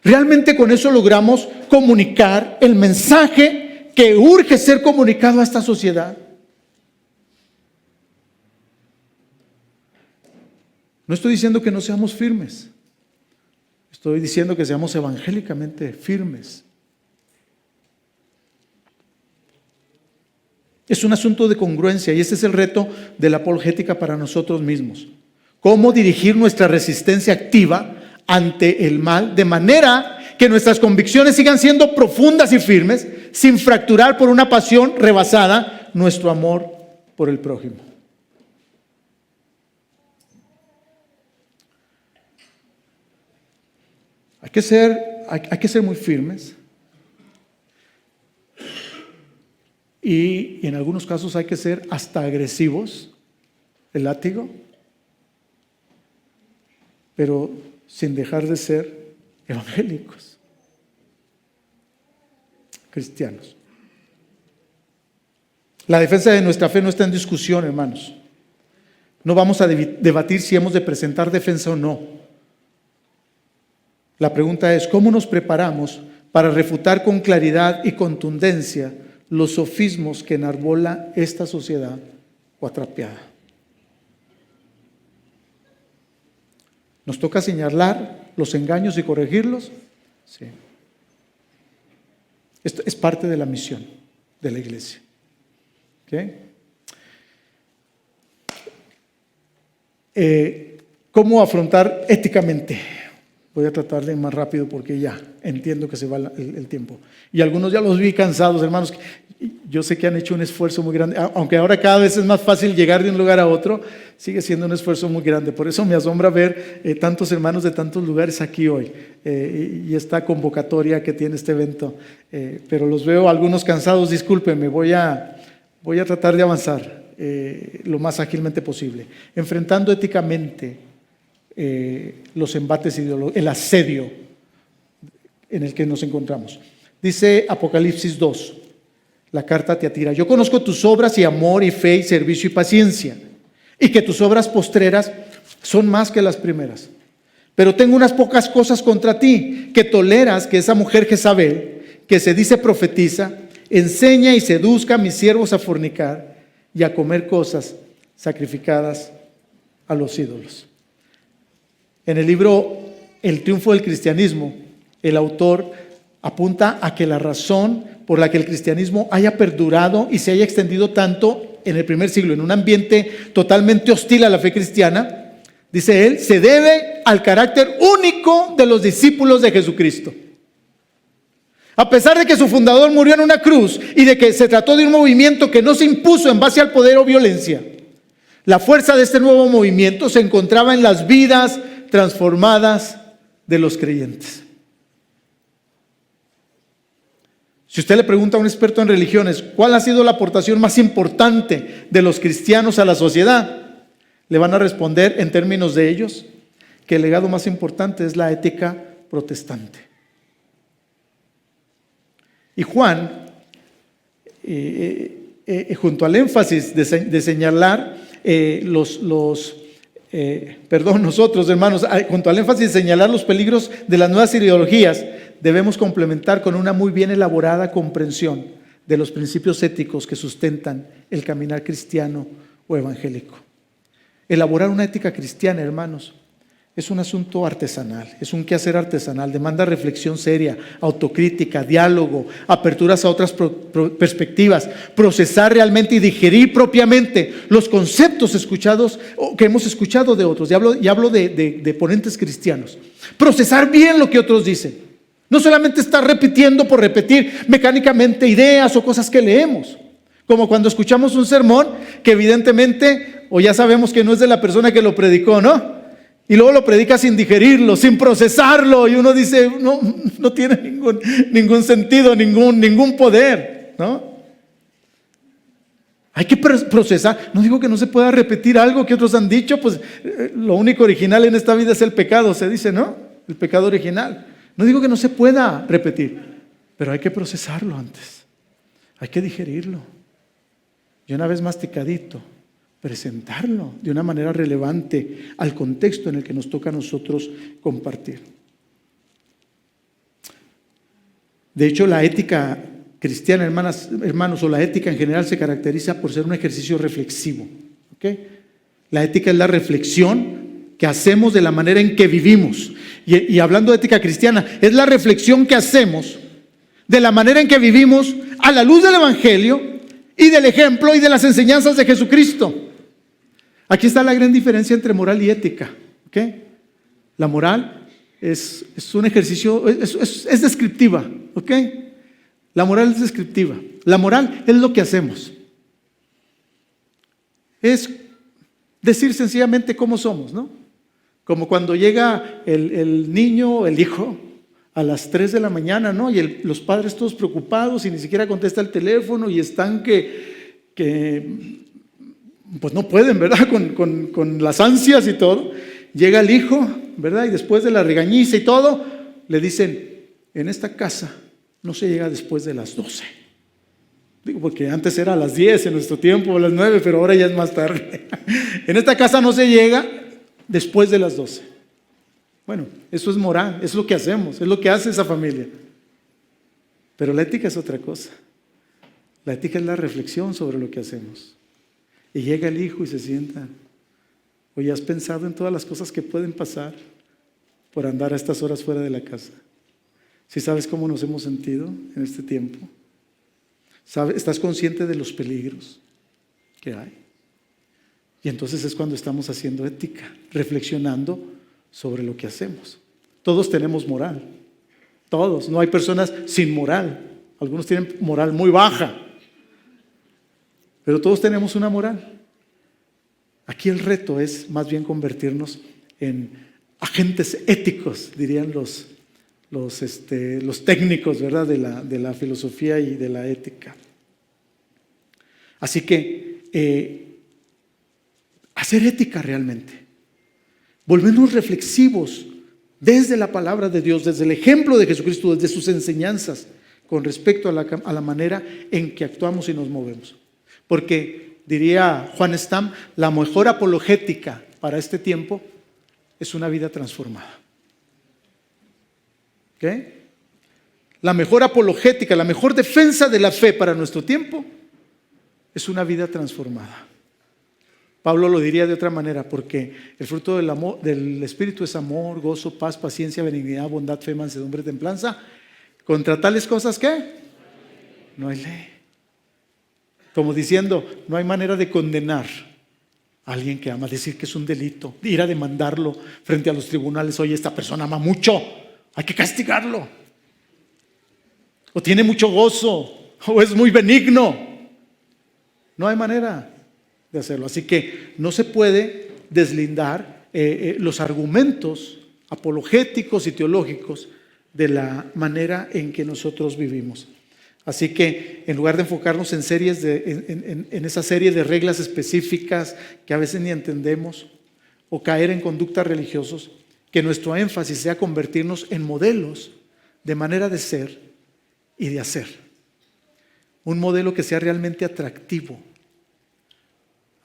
¿Realmente con eso logramos comunicar el mensaje que urge ser comunicado a esta sociedad? No estoy diciendo que no seamos firmes. Estoy diciendo que seamos evangélicamente firmes. Es un asunto de congruencia y ese es el reto de la apologética para nosotros mismos. Cómo dirigir nuestra resistencia activa ante el mal de manera que nuestras convicciones sigan siendo profundas y firmes sin fracturar por una pasión rebasada nuestro amor por el prójimo. Hay que ser muy firmes y en algunos casos hay que ser hasta agresivos, el látigo, pero sin dejar de ser evangélicos, cristianos. La defensa de nuestra fe no está en discusión, hermanos. No vamos a debatir si hemos de presentar defensa o no. La pregunta es, ¿cómo nos preparamos para refutar con claridad y contundencia los sofismos que enarbola esta sociedad cuatrapeada? ¿Nos toca señalar los engaños y corregirlos? Sí. Esto es parte de la misión de la iglesia. ¿Cómo afrontar éticamente? Voy a tratar de ir más rápido porque ya entiendo que se va el tiempo. Y algunos ya los vi cansados, hermanos. Yo sé que han hecho un esfuerzo muy grande. Aunque ahora cada vez es más fácil llegar de un lugar a otro, sigue siendo un esfuerzo muy grande. Por eso me asombra ver tantos hermanos de tantos lugares aquí hoy. Y esta convocatoria que tiene este evento. Pero los veo algunos cansados, discúlpenme. Voy a tratar de avanzar lo más ágilmente posible. Enfrentando éticamente los embates ideológicos, el asedio en el que nos encontramos. Dice Apocalipsis 2, la carta a Tiatira: yo conozco tus obras y amor y fe y servicio y paciencia, y que tus obras postreras son más que las primeras. Pero tengo unas pocas cosas contra ti, que toleras que esa mujer Jezabel, que se dice profetiza, enseña y seduzca a mis siervos a fornicar y a comer cosas sacrificadas a los ídolos. En el libro El triunfo del cristianismo, el autor apunta a que la razón por la que el cristianismo haya perdurado y se haya extendido tanto en el primer siglo, en un ambiente totalmente hostil a la fe cristiana, dice él, se debe al carácter único de los discípulos de Jesucristo. A pesar de que su fundador murió en una cruz y de que se trató de un movimiento que no se impuso en base al poder o violencia, la fuerza de este nuevo movimiento se encontraba en las vidas transformadas de los creyentes. Si usted le pregunta a un experto en religiones, ¿cuál ha sido la aportación más importante de los cristianos a la sociedad? Le van a responder en términos de ellos que el legado más importante es la ética protestante. Y Juan, junto al énfasis de señalar nosotros, hermanos, junto al énfasis de señalar los peligros de las nuevas ideologías, debemos complementar con una muy bien elaborada comprensión de los principios éticos que sustentan el caminar cristiano o evangélico. Elaborar una ética cristiana, hermanos, es un asunto artesanal, es un quehacer artesanal, demanda reflexión seria, autocrítica, diálogo, aperturas a otras perspectivas, procesar realmente y digerir propiamente los conceptos escuchados o que hemos escuchado de otros. Y hablo de ponentes cristianos. Procesar bien lo que otros dicen. No solamente estar repitiendo por repetir mecánicamente ideas o cosas que leemos. Como cuando escuchamos un sermón que evidentemente, o ya sabemos que no es de la persona que lo predicó, ¿no? Y luego lo predica sin digerirlo, sin procesarlo, y uno dice, no tiene ningún sentido, ningún poder, ¿no? Hay que procesar. No digo que no se pueda repetir algo que otros han dicho, pues lo único original en esta vida es el pecado, se dice, ¿no? El pecado original. No digo que no se pueda repetir, pero hay que procesarlo antes, hay que digerirlo. Y una vez masticadito, presentarlo de una manera relevante al contexto en el que nos toca a nosotros compartir. De hecho, la ética cristiana, hermanos, o la ética en general se caracteriza por ser un ejercicio reflexivo. ¿Okay? La ética es la reflexión que hacemos de la manera en que vivimos. Y hablando de ética cristiana, es la reflexión que hacemos de la manera en que vivimos a la luz del Evangelio y del ejemplo y de las enseñanzas de Jesucristo. Aquí está la gran diferencia entre moral y ética. ¿Okay? La moral es un ejercicio, es descriptiva. ¿Okay? La moral es descriptiva. La moral es lo que hacemos. Es decir sencillamente cómo somos, ¿no? Como cuando llega el niño, el hijo, a las 3 de la mañana, ¿no? Y los padres todos preocupados y ni siquiera contesta el teléfono y están que pues no pueden, ¿verdad? Con las ansias y todo. Llega el hijo, ¿verdad? Y después de la regañiza y todo, le dicen, en esta casa no se llega después de las 12. Digo, porque antes era a las 10 en nuestro tiempo, a las 9, pero ahora ya es más tarde. En esta casa no se llega después de las 12. Bueno, eso es moral, es lo que hacemos, es lo que hace esa familia. Pero la ética es otra cosa. La ética es la reflexión sobre lo que hacemos. Y llega el hijo y se sienta. Oye, ¿has pensado en todas las cosas que pueden pasar por andar a estas horas fuera de la casa? ¿Sí sabes cómo nos hemos sentido en este tiempo? ¿Estás consciente de los peligros que hay? Y entonces es cuando estamos haciendo ética, reflexionando sobre lo que hacemos. Todos tenemos moral. Todos. No hay personas sin moral. Algunos tienen moral muy baja. Pero todos tenemos una moral. Aquí el reto es más bien convertirnos en agentes éticos, dirían los técnicos, ¿verdad? de la filosofía y de la ética. Así que hacer ética realmente, volvernos reflexivos desde la palabra de Dios, desde el ejemplo de Jesucristo, desde sus enseñanzas con respecto a la manera en que actuamos y nos movemos. Porque, diría Juan Stam, la mejor apologética para este tiempo es una vida transformada. ¿Okay? La mejor apologética, la mejor defensa de la fe para nuestro tiempo es una vida transformada. Pablo lo diría de otra manera, porque el fruto del Espíritu es amor, gozo, paz, paciencia, benignidad, bondad, fe, mansedumbre, templanza. Contra tales cosas, ¿qué? No hay ley. Como diciendo, no hay manera de condenar a alguien que ama, decir que es un delito, ir a demandarlo frente a los tribunales. Oye, esta persona ama mucho, hay que castigarlo. O tiene mucho gozo, o es muy benigno. No hay manera de hacerlo. Así que no se puede deslindar los argumentos apologéticos y teológicos de la manera en que nosotros vivimos. Así que en lugar de enfocarnos en esa serie de reglas específicas que a veces ni entendemos, o caer en conductas religiosas, que nuestro énfasis sea convertirnos en modelos de manera de ser y de hacer. Un modelo que sea realmente atractivo.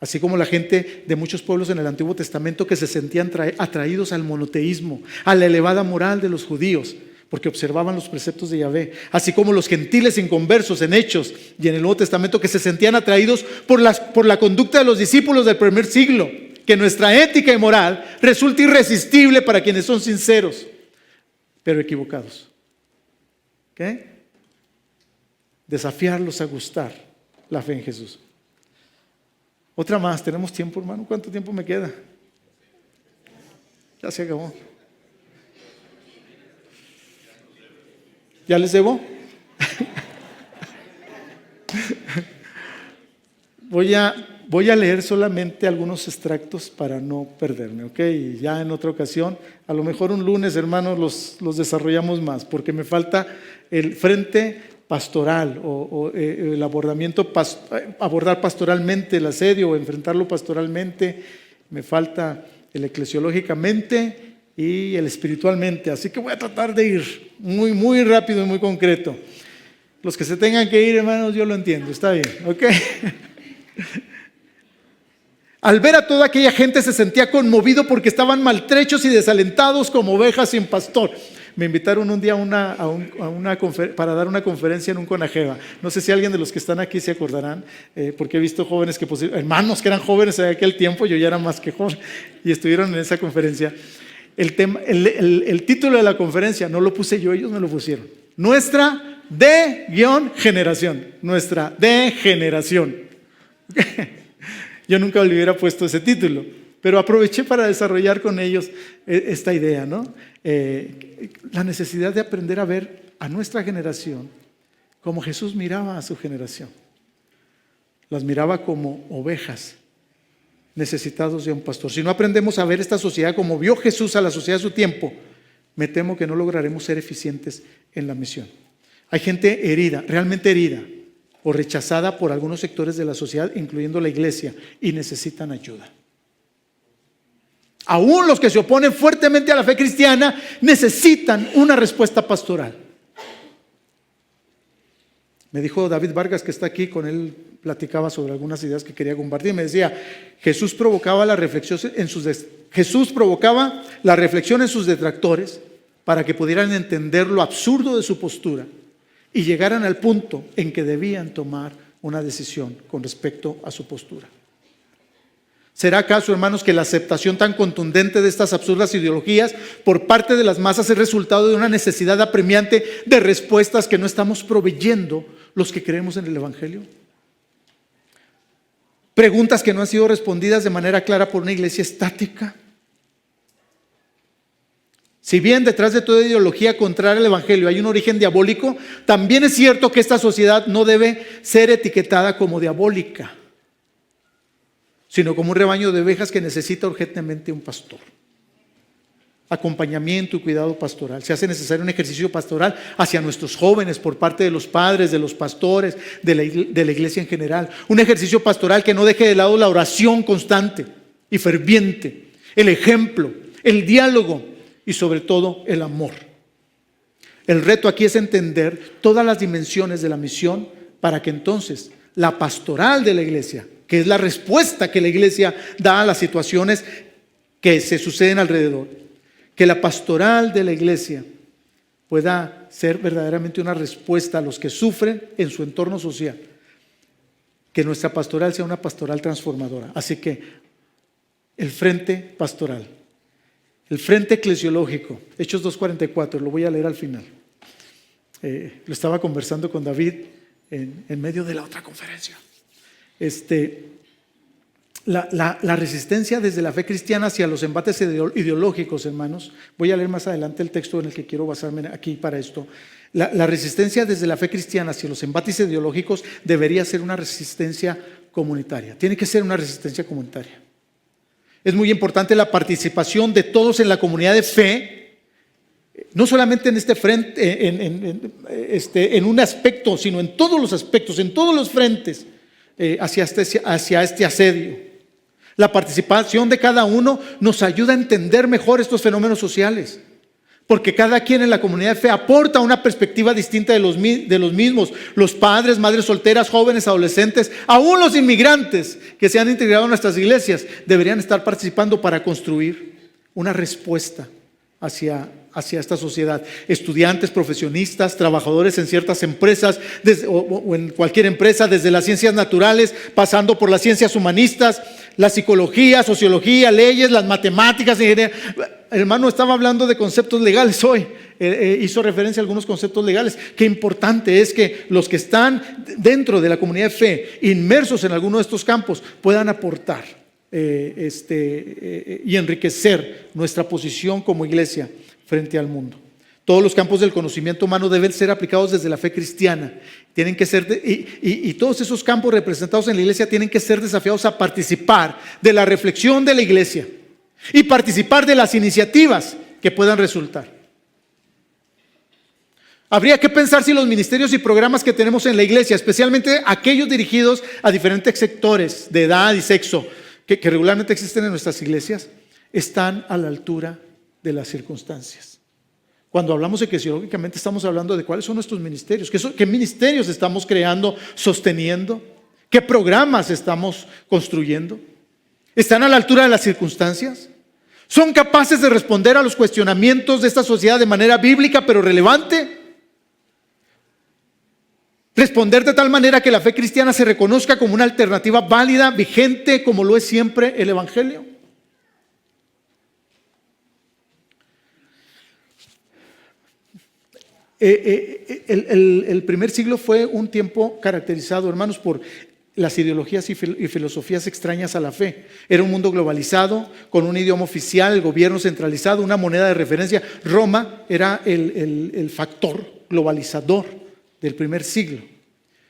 Así como la gente de muchos pueblos en el Antiguo Testamento que se sentían atraídos al monoteísmo, a la elevada moral de los judíos, porque observaban los preceptos de Yahvé, así como los gentiles inconversos en Hechos y en el Nuevo Testamento que se sentían atraídos por la conducta de los discípulos del primer siglo, que nuestra ética y moral resulte irresistible para quienes son sinceros, pero equivocados. ¿Ok? Desafiarlos a gustar la fe en Jesús. Otra más, ¿tenemos tiempo, hermano? ¿Cuánto tiempo me queda? Ya se acabó. ¿Ya les debo? Voy a leer solamente algunos extractos para no perderme, ¿ok? Y ya en otra ocasión, a lo mejor un lunes, hermanos, los desarrollamos más, porque me falta el frente pastoral o el abordar pastoralmente el asedio o enfrentarlo pastoralmente. Me falta el eclesiológicamente y el espiritualmente. Así que voy a tratar de ir muy, muy rápido y muy concreto. Los que se tengan que ir, hermanos, yo lo entiendo, está bien, ¿ok? Al ver a toda aquella gente se sentía conmovido porque estaban maltrechos y desalentados como ovejas sin pastor. Me invitaron un día para dar una conferencia en un Conajeva. No sé si alguien de los que están aquí se acordarán, porque he visto jóvenes hermanos que eran jóvenes en aquel tiempo, yo ya era más que joven, y estuvieron en esa conferencia. El título de la conferencia no lo puse yo, ellos me lo pusieron. Nuestra D-generación. Nuestra D-generación. Yo nunca le hubiera puesto ese título, pero aproveché para desarrollar con ellos esta idea, ¿no? La necesidad de aprender a ver a nuestra generación como Jesús miraba a su generación. Las miraba como ovejas necesitados de un pastor. Si no aprendemos a ver esta sociedad como vio Jesús a la sociedad de su tiempo, me temo que no lograremos ser eficientes en la misión. Hay gente herida, realmente herida, o rechazada por algunos sectores de la sociedad, incluyendo la iglesia, y necesitan ayuda. Aún los que se oponen fuertemente a la fe cristiana necesitan una respuesta pastoral. Me dijo David Vargas, que está aquí, con él platicaba sobre algunas ideas que quería compartir. Me decía, Jesús provocaba la reflexión en sus detractores para que pudieran entender lo absurdo de su postura y llegaran al punto en que debían tomar una decisión con respecto a su postura. ¿Será acaso, hermanos, que la aceptación tan contundente de estas absurdas ideologías por parte de las masas es resultado de una necesidad apremiante de respuestas que no estamos proveyendo los que creemos en el Evangelio? Preguntas que no han sido respondidas de manera clara por una iglesia estática. Si bien detrás de toda ideología contraria al Evangelio hay un origen diabólico, también es cierto que esta sociedad no debe ser etiquetada como diabólica, sino como un rebaño de ovejas que necesita urgentemente un pastor. Acompañamiento y cuidado pastoral. Se hace necesario un ejercicio pastoral hacia nuestros jóvenes por parte de los padres, de los pastores, de la iglesia en general. Un ejercicio pastoral que no deje de lado la oración constante y ferviente, el ejemplo, el diálogo y sobre todo el amor. El reto aquí es entender todas las dimensiones de la misión para que entonces la pastoral de la iglesia, que es la respuesta que la iglesia da a las situaciones que se suceden alrededor, que la pastoral de la iglesia pueda ser verdaderamente una respuesta a los que sufren en su entorno social, que nuestra pastoral sea una pastoral transformadora. Así que el frente pastoral, el frente eclesiológico, Hechos 2:44, lo voy a leer al final. Lo estaba conversando con David en medio de la otra conferencia. La resistencia desde la fe cristiana hacia los embates ideológicos, hermanos. Voy a leer más adelante el texto en el que quiero basarme aquí para esto. La resistencia desde la fe cristiana hacia los embates ideológicos debería ser una resistencia comunitaria. Tiene que ser una resistencia comunitaria. Es muy importante la participación de todos en la comunidad de fe, no solamente en este frente, en un aspecto, sino en todos los aspectos, en todos los frentes hacia este asedio. La participación de cada uno nos ayuda a entender mejor estos fenómenos sociales, porque cada quien en la comunidad de fe aporta una perspectiva distinta de los mismos. Los padres, madres solteras, jóvenes, adolescentes, aún los inmigrantes que se han integrado a nuestras iglesias deberían estar participando para construir una respuesta hacia hacia esta sociedad. Estudiantes, profesionistas, trabajadores en ciertas empresas o en cualquier empresa, desde las ciencias naturales, pasando por las ciencias humanistas, la psicología, sociología, leyes, las matemáticas, ingeniería. El hermano estaba hablando de conceptos legales hoy. Hizo referencia a algunos conceptos legales. Qué importante es que los que están dentro de la comunidad de fe, inmersos en alguno de estos campos, puedan aportar y enriquecer nuestra posición como iglesia frente al mundo. Todos los campos del conocimiento humano deben ser aplicados desde la fe cristiana. Tienen que ser y todos esos campos representados en la iglesia tienen que ser desafiados a participar de la reflexión de la iglesia y participar de las iniciativas que puedan resultar. Habría que pensar si los ministerios y programas que tenemos en la iglesia, especialmente aquellos dirigidos a diferentes sectores de edad y sexo que regularmente existen en nuestras iglesias, están a la altura de las circunstancias. Cuando hablamos eclesiológicamente estamos hablando de cuáles son nuestros ministerios, qué ministerios estamos creando, sosteniendo, qué programas estamos construyendo. ¿Están a la altura de las circunstancias? ¿Son capaces de responder a los cuestionamientos de esta sociedad de manera bíblica pero relevante? Responder de tal manera que la fe cristiana se reconozca como una alternativa válida, vigente, como lo es siempre el Evangelio. El primer siglo fue un tiempo caracterizado, hermanos, por las ideologías y filosofías extrañas a la fe. Era un mundo globalizado, con un idioma oficial, el gobierno centralizado, una moneda de referencia. Roma era el factor globalizador del primer siglo.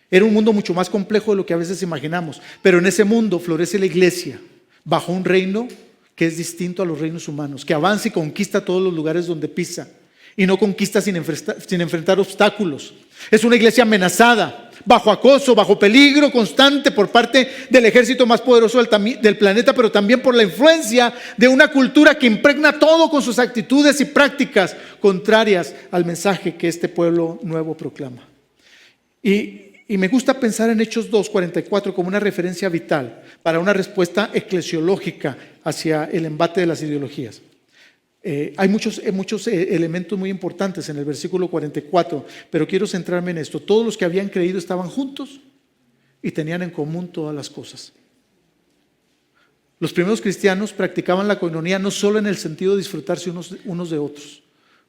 Era un mundo mucho más complejo de lo que a veces imaginamos, pero en ese mundo florece la iglesia bajo un reino que es distinto a los reinos humanos, que avanza y conquista todos los lugares donde pisa y no conquista sin enfrentar obstáculos. Es una iglesia amenazada, bajo acoso, bajo peligro constante por parte del ejército más poderoso del planeta, pero también por la influencia de una cultura que impregna todo con sus actitudes y prácticas contrarias al mensaje que este pueblo nuevo proclama. Y me gusta pensar en Hechos 2:44 como una referencia vital para una respuesta eclesiológica hacia el embate de las ideologías. Hay muchos elementos muy importantes en el versículo 44, pero quiero centrarme en esto. Todos los que habían creído estaban juntos y tenían en común todas las cosas. Los primeros cristianos practicaban la coinonía no solo en el sentido de disfrutarse unos de otros,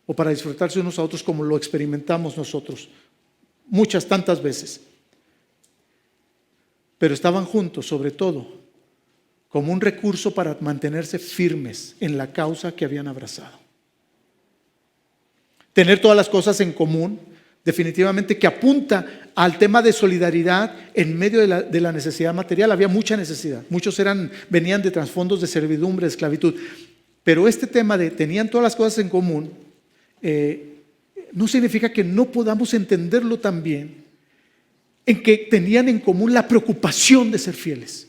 o para disfrutarse unos a otros como lo experimentamos nosotros tantas veces, pero estaban juntos sobre todo como un recurso para mantenerse firmes en la causa que habían abrazado. Tener todas las cosas en común definitivamente que apunta al tema de solidaridad en medio de la necesidad material. Había mucha necesidad, muchos venían de trasfondos de servidumbre, de esclavitud, pero este tema de tenían todas las cosas en común no significa que no podamos entenderlo también en que tenían en común la preocupación de ser fieles,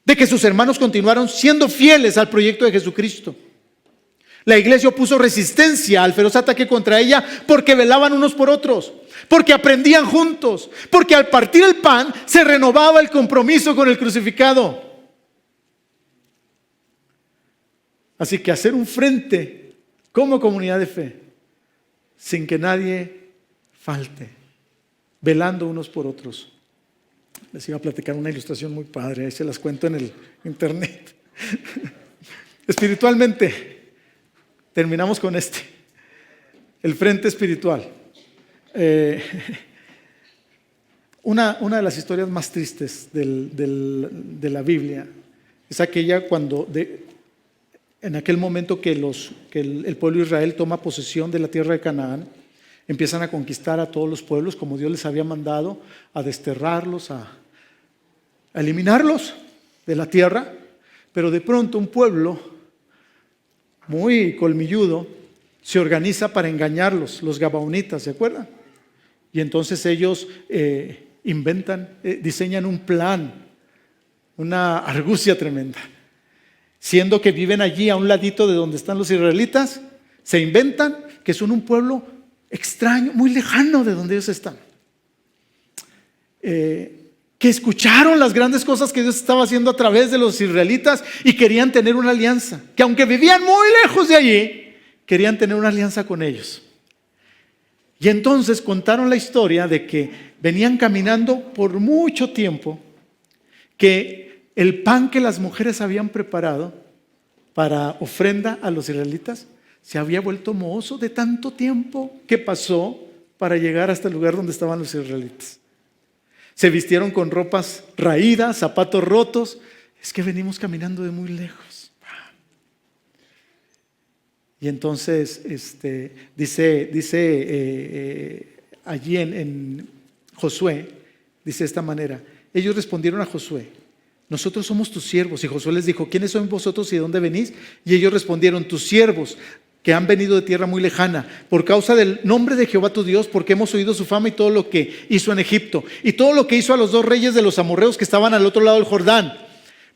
de que sus hermanos continuaron siendo fieles al proyecto de Jesucristo. La iglesia opuso resistencia al feroz ataque contra ella porque velaban unos por otros, porque aprendían juntos, porque al partir el pan se renovaba el compromiso con el crucificado. Así que hacer un frente como comunidad de fe sin que nadie falte, velando unos por otros. Les iba a platicar una ilustración muy padre, ahí se las cuento en el internet. Espiritualmente, terminamos con el frente espiritual. Una de las historias más tristes de la Biblia es aquella cuando en aquel momento que el pueblo de Israel toma posesión de la tierra de Canaán, empiezan a conquistar a todos los pueblos como Dios les había mandado, a desterrarlos, a eliminarlos de la tierra, pero de pronto un pueblo muy colmilludo se organiza para engañarlos, los gabaonitas, ¿se acuerdan? Y entonces ellos diseñan un plan, una argucia tremenda. Siendo que viven allí a un ladito de donde están los israelitas, se inventan que son un pueblo extraño, muy lejano de donde ellos están. Que escucharon las grandes cosas que Dios estaba haciendo a través de los israelitas y querían tener una alianza. Que aunque vivían muy lejos de allí, querían tener una alianza con ellos. Y entonces contaron la historia de que venían caminando por mucho tiempo, que el pan que las mujeres habían preparado para ofrenda a los israelitas se había vuelto mohoso de tanto tiempo que pasó para llegar hasta el lugar donde estaban los israelitas. Se vistieron con ropas raídas, zapatos rotos. Es que venimos caminando de muy lejos. Y entonces dice allí en Josué, dice de esta manera: ellos respondieron a Josué: nosotros somos tus siervos. Y Josué les dijo: ¿quiénes son vosotros y de dónde venís? Y ellos respondieron: tus siervos, que han venido de tierra muy lejana, por causa del nombre de Jehová tu Dios, porque hemos oído su fama y todo lo que hizo en Egipto, y todo lo que hizo a los 2 reyes de los amorreos que estaban al otro lado del Jordán.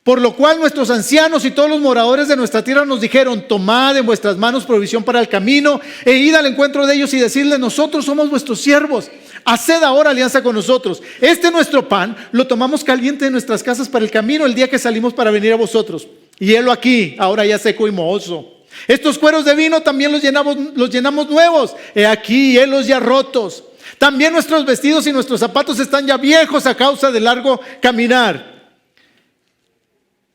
Por lo cual nuestros ancianos y todos los moradores de nuestra tierra nos dijeron: tomad en vuestras manos provisión para el camino, e id al encuentro de ellos y decirles: nosotros somos vuestros siervos, haced ahora alianza con nosotros. Este nuestro pan lo tomamos caliente en nuestras casas para el camino el día que salimos para venir a vosotros, y helo aquí, ahora ya seco y mohoso. Estos cueros de vino también los llenamos nuevos, he aquí, helos ya rotos. También nuestros vestidos y nuestros zapatos están ya viejos a causa del largo caminar.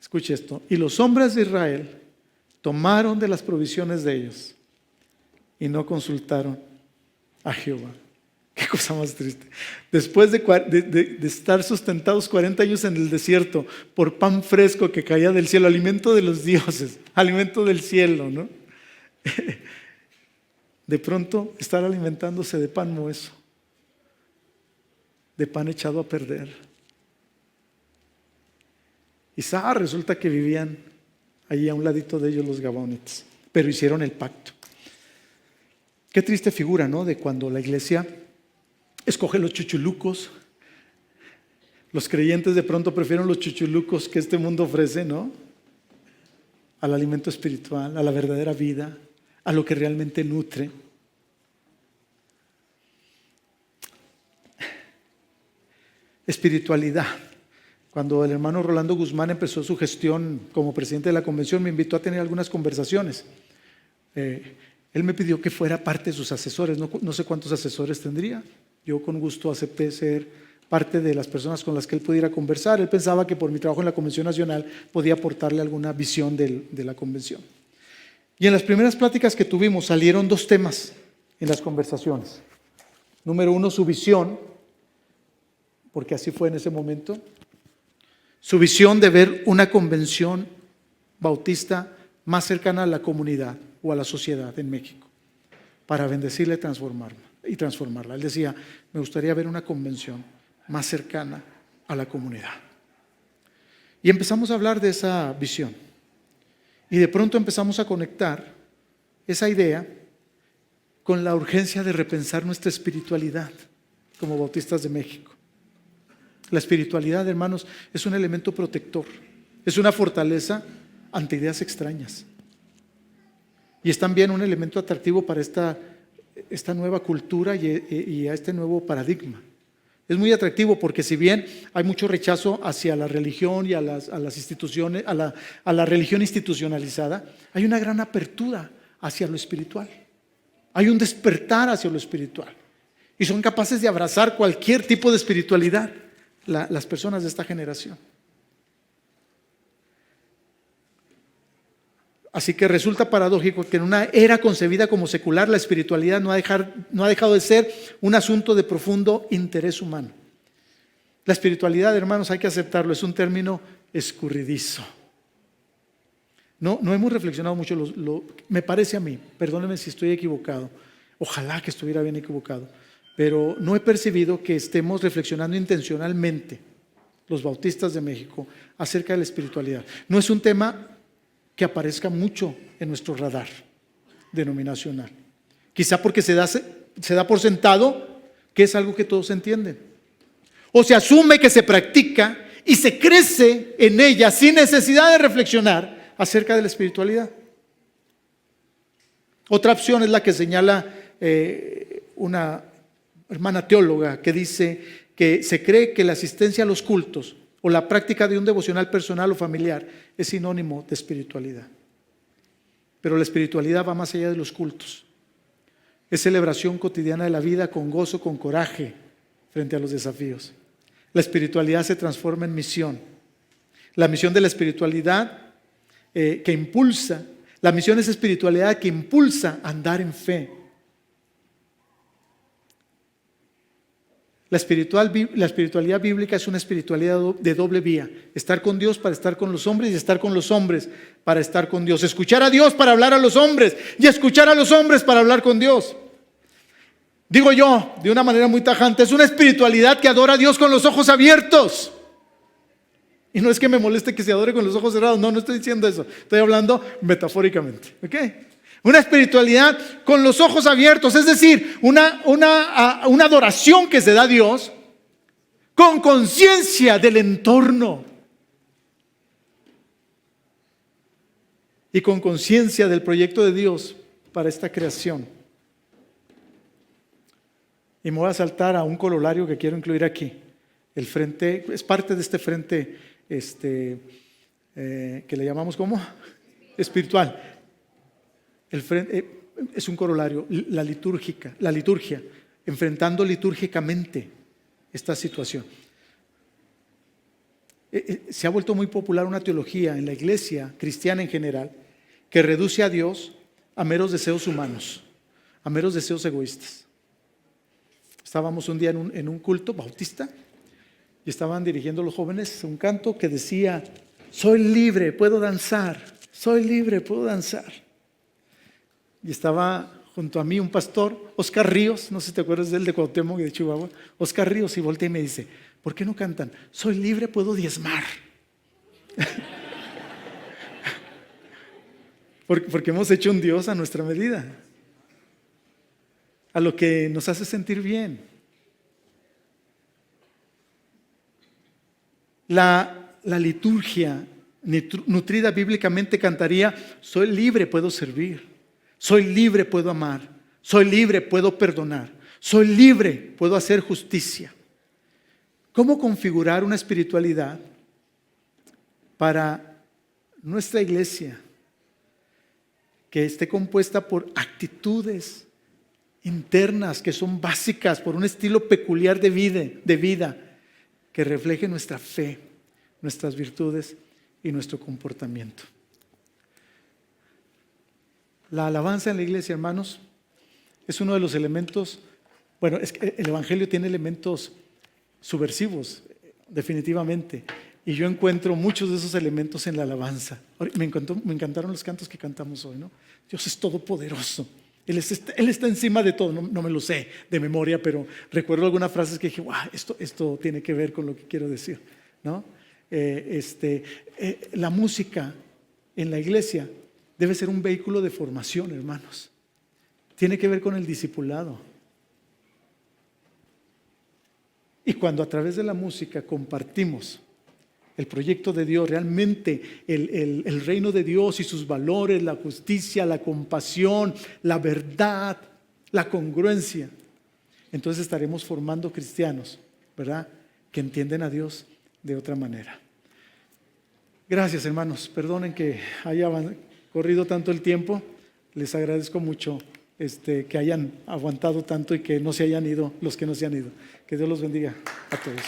Escuche esto: y los hombres de Israel tomaron de las provisiones de ellos y no consultaron a Jehová. Qué cosa más triste. Después de estar sustentados 40 años en el desierto por pan fresco que caía del cielo, alimento de los dioses, alimento del cielo, ¿no? De pronto estar alimentándose de pan mohoso, de pan echado a perder. Y resulta que vivían allí a un ladito de ellos los gabaonitas, pero hicieron el pacto. Qué triste figura, ¿no? De cuando la iglesia escoge los chuchulucos. Los creyentes de pronto prefieren los chuchulucos que este mundo ofrece, ¿no? Al alimento espiritual, a la verdadera vida, a lo que realmente nutre. Espiritualidad. Cuando el hermano Rolando Guzmán empezó su gestión como presidente de la convención, me invitó a tener algunas conversaciones. Él me pidió que fuera parte de sus asesores. No sé cuántos asesores tendría. Yo con gusto acepté ser parte de las personas con las que él pudiera conversar. Él pensaba que por mi trabajo en la Convención Nacional podía aportarle alguna visión de la convención. Y en las primeras pláticas que tuvimos salieron 2 temas en las conversaciones. Número 1, su visión, porque así fue en ese momento. Su visión de ver una convención bautista más cercana a la comunidad o a la sociedad en México, para bendecirla y transformarla. Él decía: me gustaría ver una convención más cercana a la comunidad. Y empezamos a hablar de esa visión. Y de pronto empezamos a conectar esa idea con la urgencia de repensar nuestra espiritualidad como bautistas de México. La espiritualidad, hermanos, es un elemento protector, es una fortaleza ante ideas extrañas. Y es también un elemento atractivo para esta nueva cultura y a este nuevo paradigma. Es muy atractivo porque si bien hay mucho rechazo hacia la religión y a las instituciones, a la religión institucionalizada, hay una gran apertura hacia lo espiritual. Hay un despertar hacia lo espiritual. Y son capaces de abrazar cualquier tipo de espiritualidad, las personas de esta generación. Así que resulta paradójico que en una era concebida como secular, la espiritualidad no ha dejado de ser un asunto de profundo interés humano. La espiritualidad, hermanos, hay que aceptarlo, es un término escurridizo. No hemos reflexionado mucho, me parece a mí, perdónenme si estoy equivocado, ojalá que estuviera bien equivocado, pero no he percibido que estemos reflexionando intencionalmente, los bautistas de México, acerca de la espiritualidad. No es un tema que aparezca mucho en nuestro radar denominacional. Quizá porque se da por sentado que es algo que todos entienden. O se asume que se practica y se crece en ella sin necesidad de reflexionar acerca de la espiritualidad. Otra opción es la que señala una hermana teóloga que dice que se cree que la asistencia a los cultos o la práctica de un devocional personal o familiar es sinónimo de espiritualidad. pero la espiritualidad va más allá de los cultos. Es celebración cotidiana de la vida con gozo, con coraje frente a los desafíos. La espiritualidad se transforma en misión. La misión de la espiritualidad que impulsa, la misión es espiritualidad que impulsa a andar en fe. La espiritualidad bíblica es una espiritualidad de doble vía. Estar con Dios para estar con los hombres y estar con los hombres para estar con Dios. Escuchar a Dios para hablar a los hombres y escuchar a los hombres para hablar con Dios. Digo yo, de una manera muy tajante, es una espiritualidad que adora a Dios con los ojos abiertos. Y no es que me moleste que se adore con los ojos cerrados, no estoy diciendo eso. Estoy hablando metafóricamente, ¿ok? Una espiritualidad con los ojos abiertos, es decir, una adoración que se da a Dios con conciencia del entorno y con conciencia del proyecto de Dios para esta creación. Y me voy a saltar a un corolario que quiero incluir aquí. El frente, es parte de este frente que le llamamos ¿cómo? Espiritual. El frente, es un corolario, la liturgia, enfrentando litúrgicamente esta situación. Se ha vuelto muy popular una teología en la iglesia cristiana en general que reduce a Dios a meros deseos humanos, a meros deseos egoístas. Estábamos un día en un culto bautista y estaban dirigiendo los jóvenes un canto que decía: soy libre, puedo danzar, soy libre, puedo danzar. Y estaba junto a mí un pastor, Oscar Ríos, no sé si te acuerdas de él, de Cuauhtémoc y de Chihuahua. Oscar Ríos, y voltea y me dice: ¿por qué no cantan? Soy libre, puedo diezmar. Porque hemos hecho un Dios a nuestra medida, a lo que nos hace sentir bien. La liturgia nutrida bíblicamente cantaría: soy libre, puedo servir. Soy libre, puedo amar. Soy libre, puedo perdonar. Soy libre, puedo hacer justicia. ¿Cómo configurar una espiritualidad para nuestra iglesia que esté compuesta por actitudes internas que son básicas, por un estilo peculiar de vida que refleje nuestra fe, nuestras virtudes y nuestro comportamiento? La alabanza en la iglesia, hermanos, es uno de los elementos. Bueno, es que el evangelio tiene elementos subversivos, definitivamente, y yo encuentro muchos de esos elementos en la alabanza. Me encantaron los cantos que cantamos hoy, ¿no? Dios es todopoderoso, Él está encima de todo. No me lo sé de memoria, pero recuerdo algunas frases que dije: wow, esto tiene que ver con lo que quiero decir, ¿no? La música en la iglesia debe ser un vehículo de formación, hermanos. Tiene que ver con el discipulado. Y cuando a través de la música compartimos el proyecto de Dios, realmente el reino de Dios y sus valores, la justicia, la compasión, la verdad, la congruencia, entonces estaremos formando cristianos, ¿verdad?, que entienden a Dios de otra manera. Gracias, hermanos. Perdonen que haya corrido tanto el tiempo. Les agradezco mucho que hayan aguantado tanto y que no se hayan ido los que no se han ido. Que Dios los bendiga a todos.